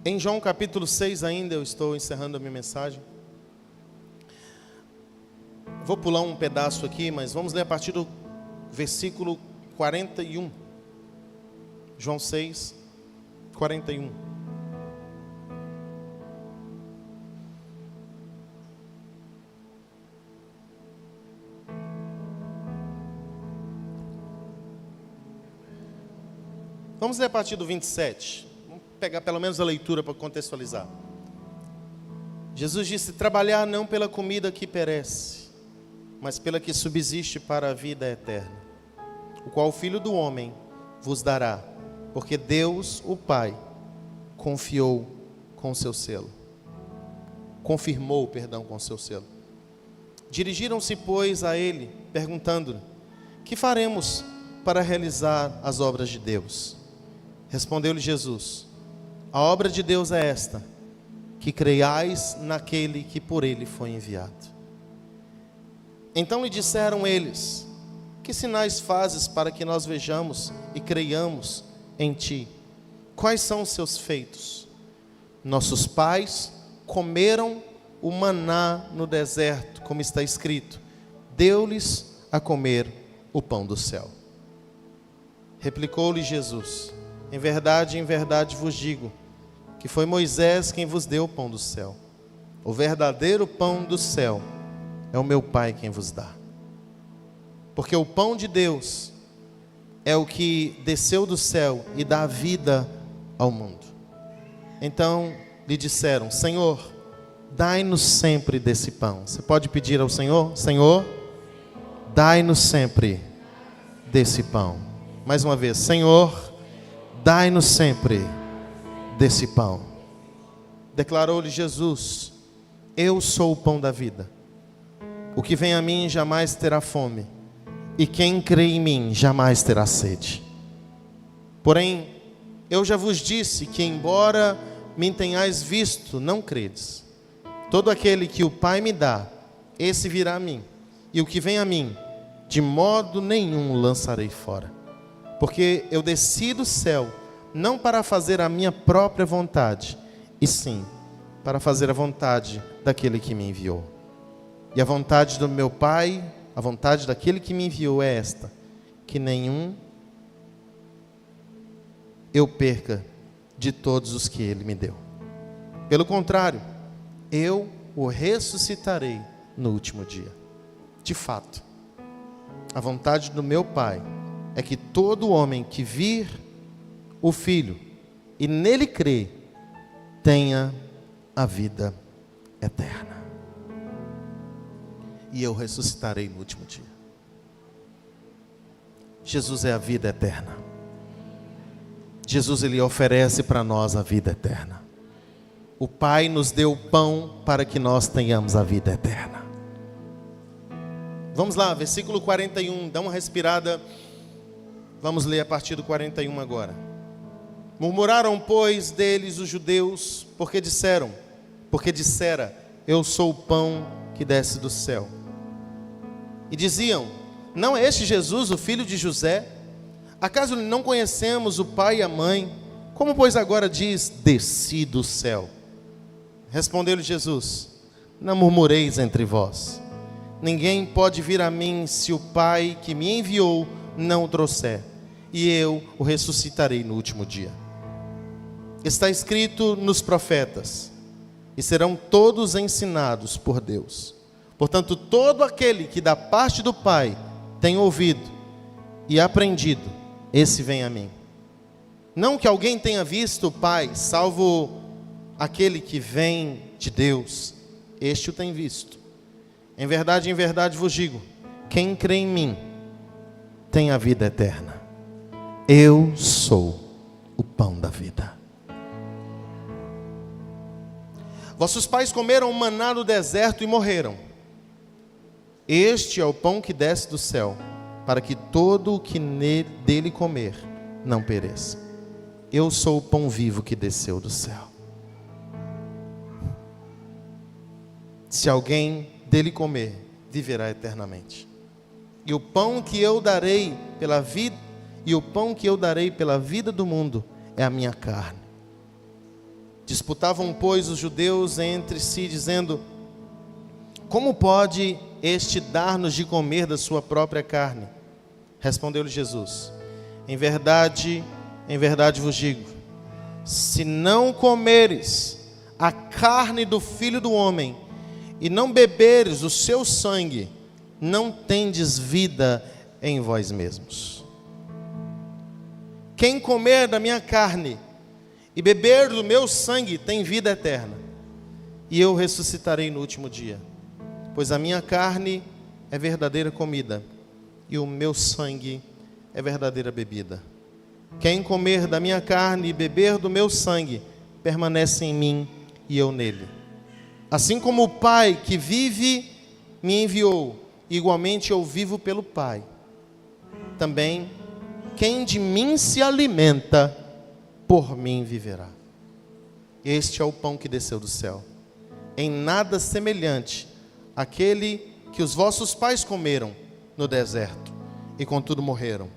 Em João capítulo 6 ainda, eu estou encerrando a minha mensagem. Vou pular um pedaço aqui, mas vamos ler a partir do versículo 41. João 6, 41. Vamos ler a partir do 27. Vamos pegar pelo menos a leitura para contextualizar. Jesus disse: trabalhar não pela comida que perece, mas pela que subsiste para a vida eterna, o qual o Filho do Homem vos dará, porque Deus, o Pai, confirmou com seu selo. Dirigiram-se, pois, a ele, perguntando-lhe: que faremos para realizar as obras de Deus? Respondeu-lhe Jesus: a obra de Deus é esta, que creiais naquele que por ele foi enviado. Então lhe disseram eles: que sinais fazes para que nós vejamos e creiamos em ti? Quais são os seus feitos? Nossos pais comeram o maná no deserto, como está escrito: deu-lhes a comer o pão do céu. Replicou-lhe Jesus: em verdade vos digo, que foi Moisés quem vos deu o pão do céu. O verdadeiro pão do céu é o meu Pai quem vos dá. Porque o pão de Deus é o que desceu do céu e dá vida ao mundo. Então lhe disseram: Senhor, dai-nos sempre desse pão. Você pode pedir ao Senhor: Senhor, dai-nos sempre desse pão. Mais uma vez: Senhor, dai-nos sempre desse pão. Declarou-lhe Jesus: eu sou o pão da vida. O que vem a mim jamais terá fome, e quem crê em mim jamais terá sede. Porém, eu já vos disse que, embora me tenhais visto, não credes. Todo aquele que o Pai me dá, esse virá a mim, e o que vem a mim, de modo nenhum o lançarei fora. Porque eu desci do céu, não para fazer a minha própria vontade, e sim para fazer a vontade daquele que me enviou. E a vontade do meu Pai, a vontade daquele que me enviou é esta: que nenhum eu perca de todos os que ele me deu. Pelo contrário, eu o ressuscitarei no último dia. De fato, a vontade do meu Pai é que todo homem que vir o Filho e nele crê, tenha a vida eterna. E eu ressuscitarei no último dia. Jesus é a vida eterna. Jesus, Ele oferece para nós a vida eterna. O Pai nos deu o pão para que nós tenhamos a vida eterna. Vamos lá, versículo 41, dá uma respirada. Vamos ler a partir do 41 agora. Murmuraram, pois, deles os judeus, porque dissera, eu sou o pão que desce do céu. E diziam, não é este Jesus, o filho de José? Acaso não conhecemos o pai e a mãe? Como, pois, agora diz, desci do céu? Respondeu-lhe Jesus, não murmureis entre vós. Ninguém pode vir a mim se o Pai que me enviou não o trouxer, e eu o ressuscitarei no último dia. Está escrito nos profetas, e serão todos ensinados por Deus. Portanto, todo aquele que da parte do Pai tem ouvido e aprendido, esse vem a mim. Não que alguém tenha visto o Pai, salvo aquele que vem de Deus, este o tem visto. Em verdade vos digo, quem crê em mim, tem a vida eterna. Eu sou o pão da vida. Vossos pais comeram maná no deserto e morreram. Este é o pão que desce do céu, para que todo o que dele comer não pereça. Eu sou o pão vivo que desceu do céu. Se alguém dele comer, viverá eternamente. E o pão que eu darei pela vida, do mundo é a minha carne. Disputavam, pois, os judeus entre si, dizendo, como pode este dar-nos de comer da sua própria carne? Respondeu-lhe Jesus, em verdade vos digo, se não comeres a carne do Filho do Homem, e não beberes o seu sangue, não tendes vida em vós mesmos. Quem comer da minha carne e beber do meu sangue tem vida eterna, e eu ressuscitarei no último dia. Pois a minha carne é verdadeira comida, e o meu sangue é verdadeira bebida. Quem comer da minha carne e beber do meu sangue, permanece em mim e eu nele. Assim como o Pai que vive me enviou, igualmente eu vivo pelo Pai. Também quem de mim se alimenta, por mim viverá. Este é o pão que desceu do céu. Em nada semelhante àquele que os vossos pais comeram no deserto, e contudo morreram.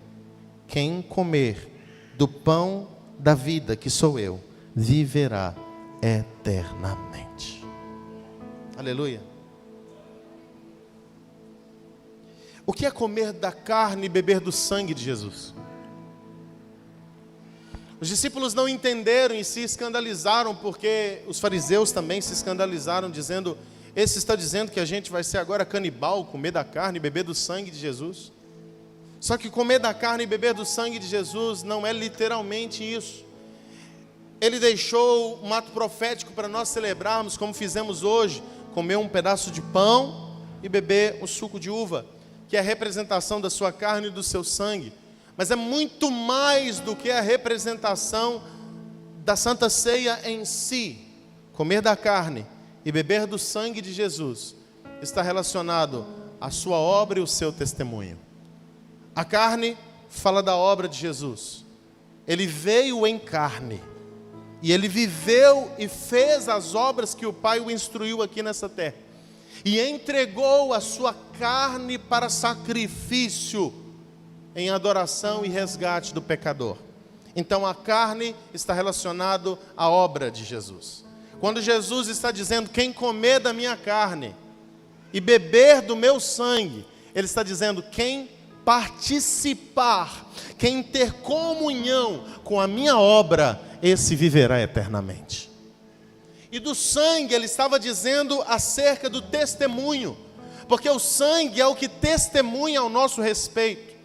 Quem comer do pão da vida, que sou eu, viverá eternamente. Aleluia. O que é comer da carne e beber do sangue de Jesus? Os discípulos não entenderam e se escandalizaram, porque os fariseus também se escandalizaram, dizendo, esse está dizendo que a gente vai ser agora canibal, comer da carne e beber do sangue de Jesus. Só que comer da carne e beber do sangue de Jesus não é literalmente isso. Ele deixou um ato profético para nós celebrarmos, como fizemos hoje, comer um pedaço de pão e beber o suco de uva, que é a representação da sua carne e do seu sangue. Mas é muito mais do que a representação da Santa Ceia em si. Comer da carne e beber do sangue de Jesus está relacionado à sua obra e o seu testemunho. A carne fala da obra de Jesus. Ele veio em carne. E ele viveu e fez as obras que o Pai o instruiu aqui nessa terra. E entregou a sua carne para sacrifício em adoração e resgate do pecador. Então a carne está relacionada à obra de Jesus. Quando Jesus está dizendo, quem comer da minha carne e beber do meu sangue, ele está dizendo, quem participar, quem ter comunhão com a minha obra, esse viverá eternamente. E do sangue ele estava dizendo acerca do testemunho, porque o sangue é o que testemunha ao nosso respeito.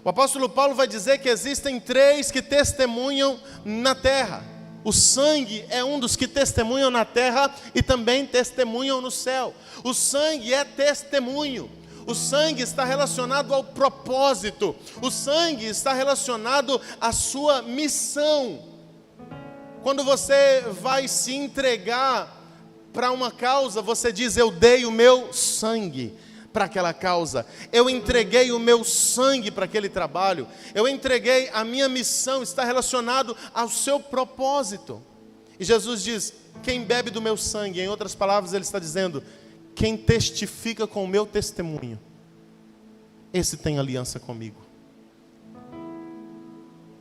O apóstolo Paulo vai dizer que existem três que testemunham na terra. O sangue é um dos que testemunham na terra e também testemunham no céu. O sangue é testemunho. O sangue está relacionado ao propósito. O sangue está relacionado à sua missão. Quando você vai se entregar para uma causa, você diz: eu dei o meu sangue para aquela causa, eu entreguei o meu sangue para aquele trabalho, eu entreguei a minha missão, está relacionado ao seu propósito. E Jesus diz: quem bebe do meu sangue, em outras palavras ele está dizendo, quem testifica com o meu testemunho, esse tem aliança comigo.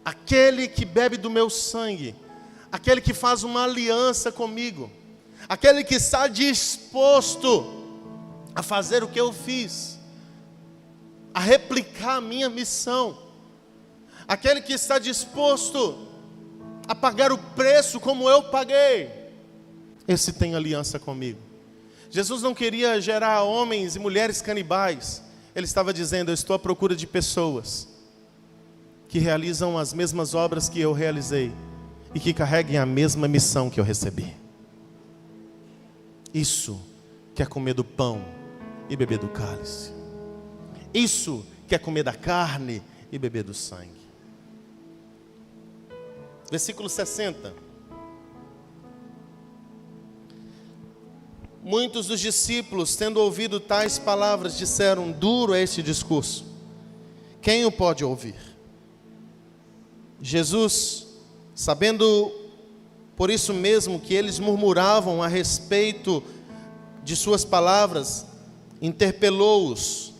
Aquele que bebe do meu sangue, aquele que faz uma aliança comigo, aquele que está disposto a fazer o que eu fiz, a replicar a minha missão, aquele que está disposto a pagar o preço como eu paguei, esse tem aliança comigo. Jesus não queria gerar homens e mulheres canibais. Ele estava dizendo: eu estou à procura de pessoas que realizam as mesmas obras que eu realizei e que carreguem a mesma missão que eu recebi. Isso que é comer do pão e beber do cálice. Isso que é comer da carne e beber do sangue. Versículo 60. Muitos dos discípulos, tendo ouvido tais palavras, disseram: duro é esse discurso, quem o pode ouvir? Jesus, sabendo por isso mesmo que eles murmuravam a respeito de suas palavras, interpelou-os: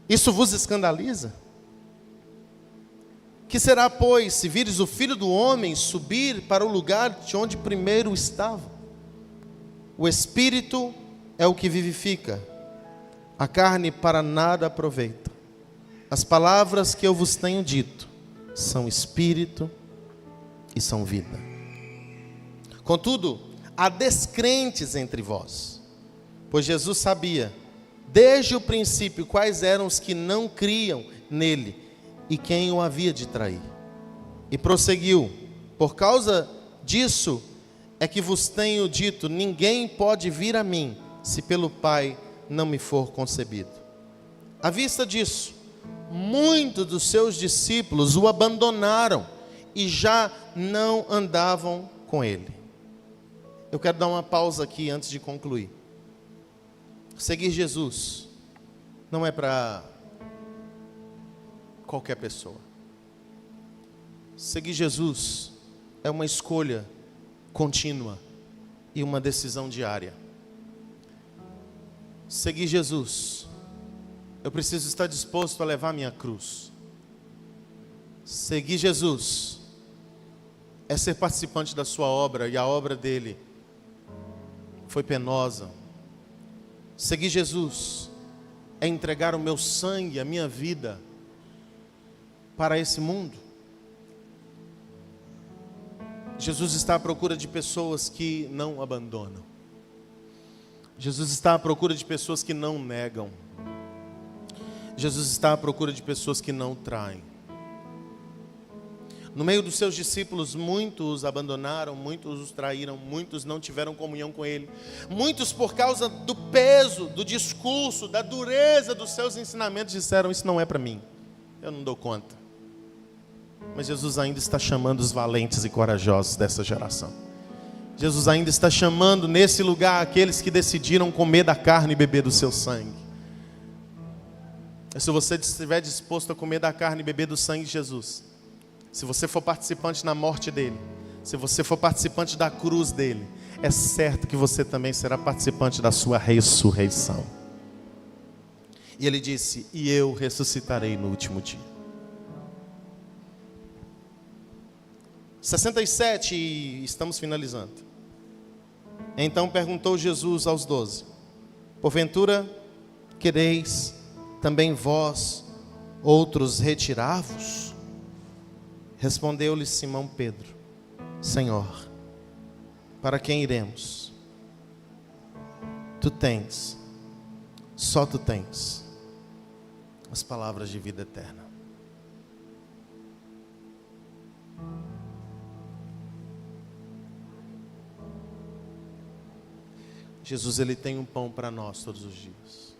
isso vos escandaliza? Que será, pois, se vires o Filho do Homem subir para o lugar de onde primeiro estava? O Espírito é o que vivifica, a carne para nada aproveita. As palavras que eu vos tenho dito são Espírito e são vida. Contudo, há descrentes entre vós, pois Jesus sabia desde o princípio quais eram os que não criam nele e quem o havia de trair. E prosseguiu: por causa disso é que vos tenho dito, ninguém pode vir a mim, se pelo Pai não me for concebido. À vista disso, muitos dos seus discípulos o abandonaram e já não andavam com ele. Eu quero dar uma pausa aqui antes de concluir. Seguir Jesus não é para qualquer pessoa. Seguir Jesus é uma escolha contínua e uma decisão diária. Seguir Jesus, eu preciso estar disposto a levar minha cruz. Seguir Jesus é ser participante da sua obra, e a obra dele foi penosa. Seguir Jesus é entregar o meu sangue, a minha vida para esse mundo. Jesus está à procura de pessoas que não abandonam. Jesus está à procura de pessoas que não negam. Jesus está à procura de pessoas que não traem. No meio dos seus discípulos, muitos os abandonaram, muitos os traíram, muitos não tiveram comunhão com ele. Muitos, por causa do peso, do discurso, da dureza dos seus ensinamentos, disseram: isso não é para mim, eu não dou conta. Mas Jesus ainda está chamando os valentes e corajosos dessa geração. Jesus ainda está chamando nesse lugar aqueles que decidiram comer da carne e beber do seu sangue. E se você estiver disposto a comer da carne e beber do sangue de Jesus, se você for participante na morte dele, se você for participante da cruz dele, é certo que você também será participante da sua ressurreição. E ele disse: e eu ressuscitarei no último dia. 67, e estamos finalizando. Então perguntou Jesus aos 12: porventura quereis também vós outros retirar-vos? Respondeu-lhe Simão Pedro: Senhor, para quem iremos? Tu tens, só tu tens as palavras de vida eterna. Jesus, Ele tem um pão para nós todos os dias.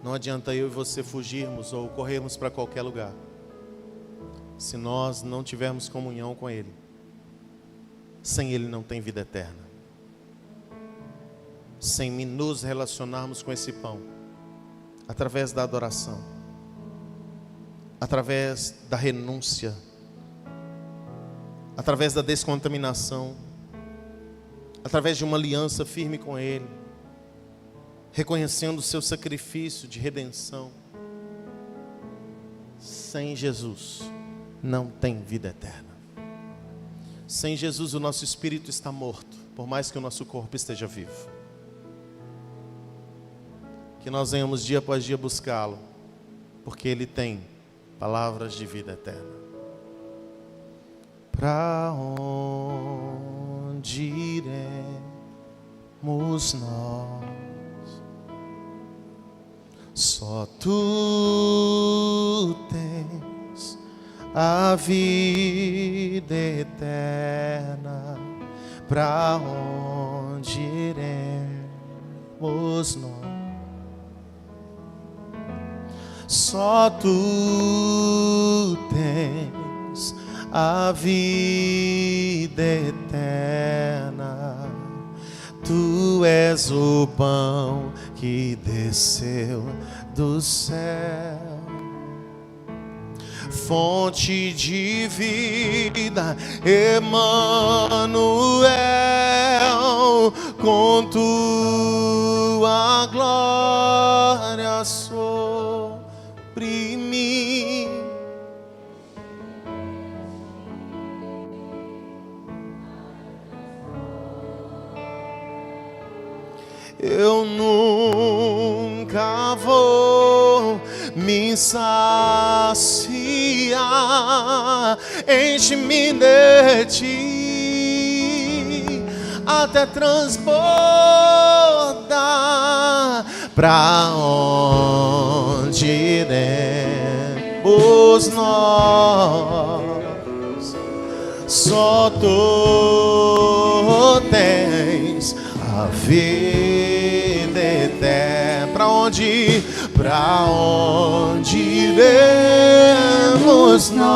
Não adianta eu e você fugirmos ou corrermos para qualquer lugar, se nós não tivermos comunhão com Ele. Sem Ele não tem vida eterna. Sem nos relacionarmos com esse pão, através da adoração, através da renúncia, através da descontaminação, através de uma aliança firme com Ele, reconhecendo o seu sacrifício de redenção. Sem Jesus não tem vida eterna. Sem Jesus o nosso espírito está morto, por mais que o nosso corpo esteja vivo. Que nós venhamos dia após dia buscá-lo, porque Ele tem palavras de vida eterna. Para onde iremos nós? Só Tu tens a vida eterna. Para onde iremos nós? Só Tu tens a vida eterna. Tu és o pão que desceu do céu, fonte de vida, Emmanuel, com Tua glória sobre mim. Eu nunca vou me saciar, enche-me de Ti até transbordar. Pra onde iremos nós? Só Tu tens a vida eterna. Pra onde iremos nós?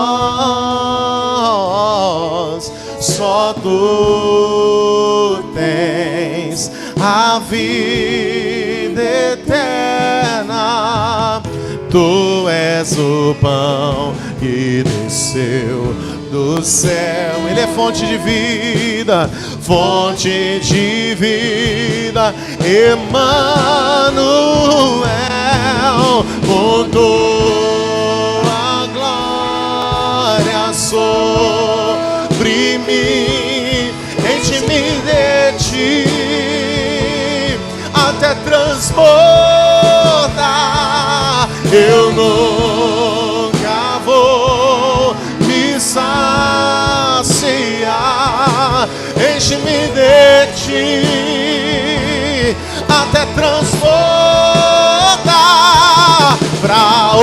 Só Tu tens a vida eterna. Tu és o pão que desceu do céu. Ele é fonte de vida, fonte de vida, Emmanuel, com Tua glória sobre mim, enche-me de Ti até transbordar. Eu nunca vou me saciar, enche-me de Ti até transbordar. Pra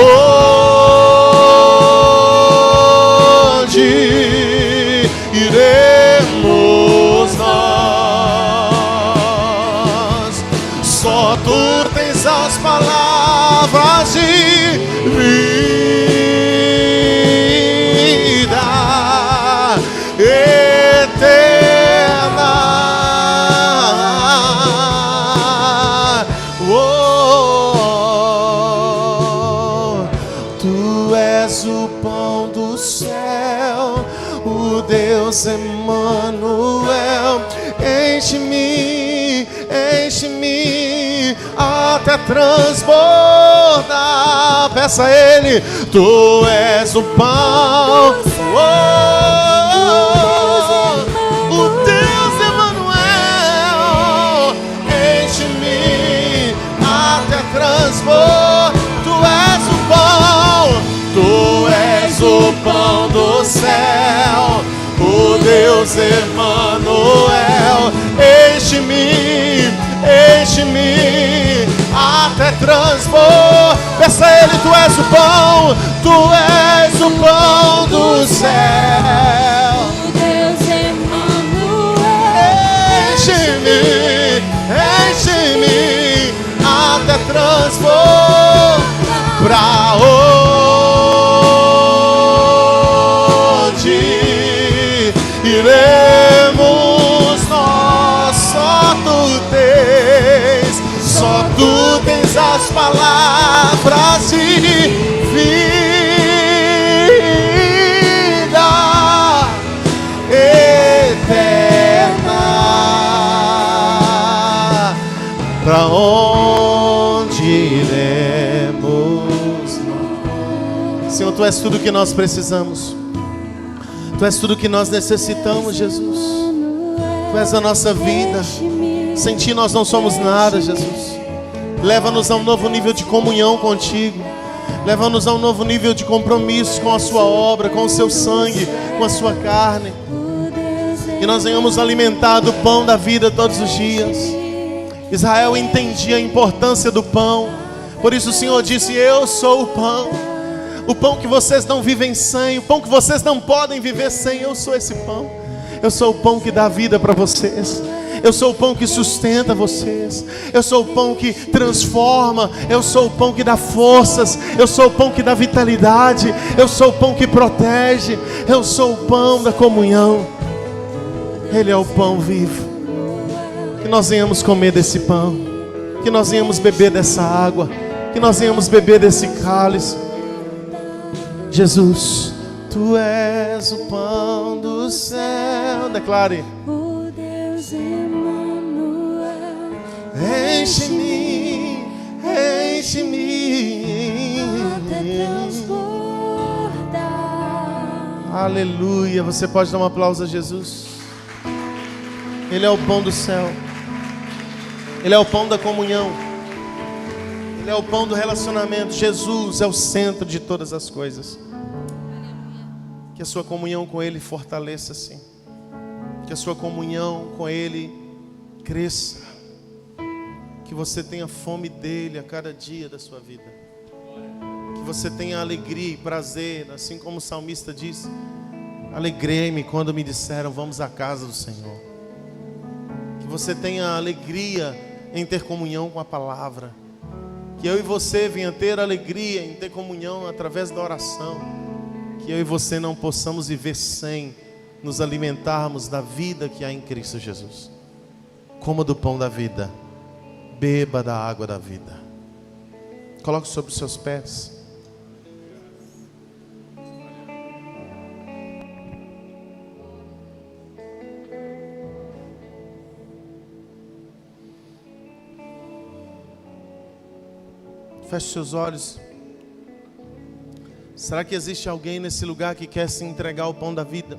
onde iremos nós? Só Tu tens as palavras de vida eterna. Oh, Tu és o pão do céu, o Deus Emmanuel. Enche-me, enche-me até transbordar. Peça a Ele. Tu és o pão, o Deus Emmanuel. Enche-me até transbordar. Tu és o pão, Tu és o pão do céu, o Deus Emmanuel. Enche-me, enche-me até transbordar. Peça a Ele. Tu és o pão, Tu és o pão do céu, o Deus Emmanuel. enche-me, iremos nós? Só tu tens as palavras de vida eterna. Pra onde iremos? Senhor, Tu és tudo que nós precisamos. Tu és tudo que nós necessitamos, Jesus. Tu és a nossa vida. Sem Ti nós não somos nada, Jesus. Leva-nos a um novo nível de comunhão contigo. Leva-nos a um novo nível de compromisso com a Sua obra, com o Seu sangue, com a Sua carne. Que nós venhamos alimentar do pão da vida todos os dias. Israel entendia a importância do pão. Por isso o Senhor disse: eu sou o pão. O pão que vocês não vivem sem, o pão que vocês não podem viver sem, eu sou esse pão. Eu sou o pão que dá vida para vocês. Eu sou o pão que sustenta vocês. Eu sou o pão que transforma. Eu sou o pão que dá forças. Eu sou o pão que dá vitalidade. Eu sou o pão que protege. Eu sou o pão da comunhão. Ele é o pão vivo. Que nós venhamos comer desse pão. Que nós venhamos beber dessa água. Que nós venhamos beber desse cálice. Jesus, Tu és o pão do céu. Declare. O Deus Emmanuel. Enche-me, enche-me. Até transbordar. Aleluia. Você pode dar um aplauso a Jesus. Ele é o pão do céu. Ele é o pão da comunhão. Ele é o pão do relacionamento. Jesus é o centro de todas as coisas. Que a sua comunhão com Ele fortaleça, sim. Que a sua comunhão com Ele cresça. Que você tenha fome dEle a cada dia da sua vida. Que você tenha alegria e prazer, assim como o salmista diz: alegrei-me quando me disseram, vamos à casa do Senhor. Que você tenha alegria em ter comunhão com a palavra. Que eu e você venha ter alegria em ter comunhão através da oração. Que eu e você não possamos viver sem nos alimentarmos da vida que há em Cristo Jesus. Coma do pão da vida, beba da água da vida. Coloque sobre os seus pés. Feche seus olhos. Será que existe alguém nesse lugar que quer se entregar ao pão da vida?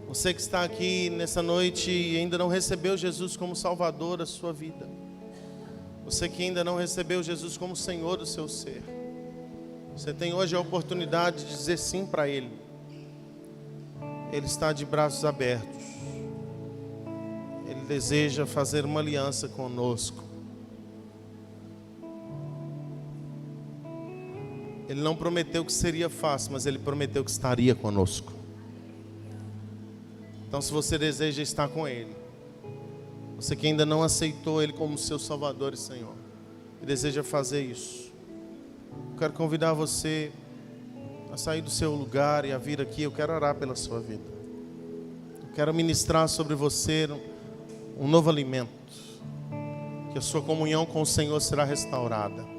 Você que está aqui nessa noite e ainda não recebeu Jesus como Salvador da sua vida. Você que ainda não recebeu Jesus como Senhor do seu ser. Você tem hoje a oportunidade de dizer sim para Ele. Ele está de braços abertos. Ele deseja fazer uma aliança conosco. Ele não prometeu que seria fácil, mas Ele prometeu que estaria conosco. Então, se você deseja estar com Ele, você que ainda não aceitou Ele como seu Salvador e Senhor, e deseja fazer isso, eu quero convidar você a sair do seu lugar e a vir aqui. Eu quero orar pela sua vida. Eu quero ministrar sobre você um novo alimento, que a sua comunhão com o Senhor será restaurada.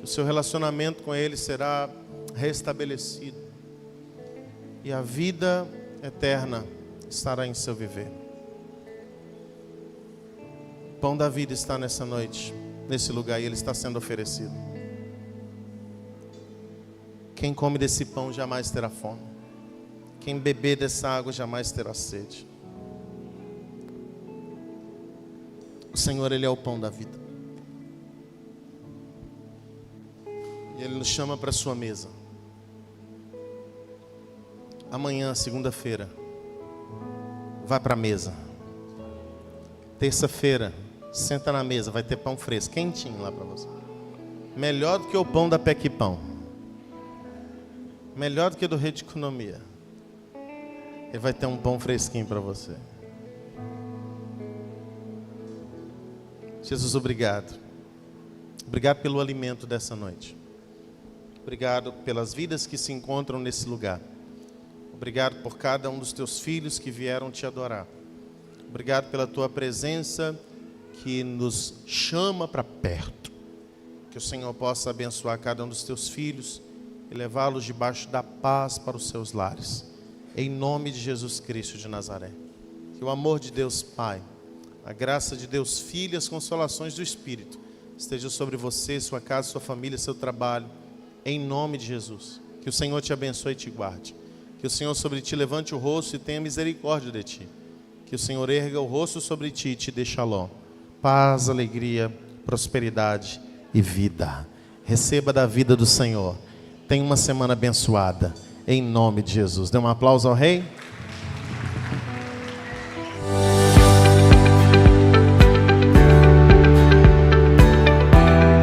O seu relacionamento com Ele será restabelecido. E a vida eterna estará em seu viver. O pão da vida está nessa noite, nesse lugar, e ele está sendo oferecido. Quem come desse pão jamais terá fome. Quem beber dessa água jamais terá sede. O Senhor, Ele é o pão da vida. E Ele nos chama para a sua mesa. Amanhã, segunda-feira, vai para a mesa. Terça-feira, senta na mesa, vai ter pão fresco, quentinho lá para você. Melhor do que o pão da Pequipão. Melhor do que do Rede Economia. Ele vai ter um pão fresquinho para você. Jesus, obrigado. Obrigado pelo alimento dessa noite. Obrigado pelas vidas que se encontram nesse lugar. Obrigado por cada um dos teus filhos que vieram te adorar. Obrigado pela tua presença que nos chama para perto. Que o Senhor possa abençoar cada um dos teus filhos e levá-los debaixo da paz para os seus lares. Em nome de Jesus Cristo de Nazaré. Que o amor de Deus Pai, a graça de Deus Filho e as consolações do Espírito esteja sobre você, sua casa, sua família, seu trabalho. Em nome de Jesus. Que o Senhor te abençoe e te guarde. Que o Senhor sobre ti levante o rosto e tenha misericórdia de ti. Que o Senhor erga o rosto sobre ti e te dê shalom. Paz, alegria, prosperidade e vida. Receba da vida do Senhor. Tenha uma semana abençoada. Em nome de Jesus. Dê um aplauso ao Rei.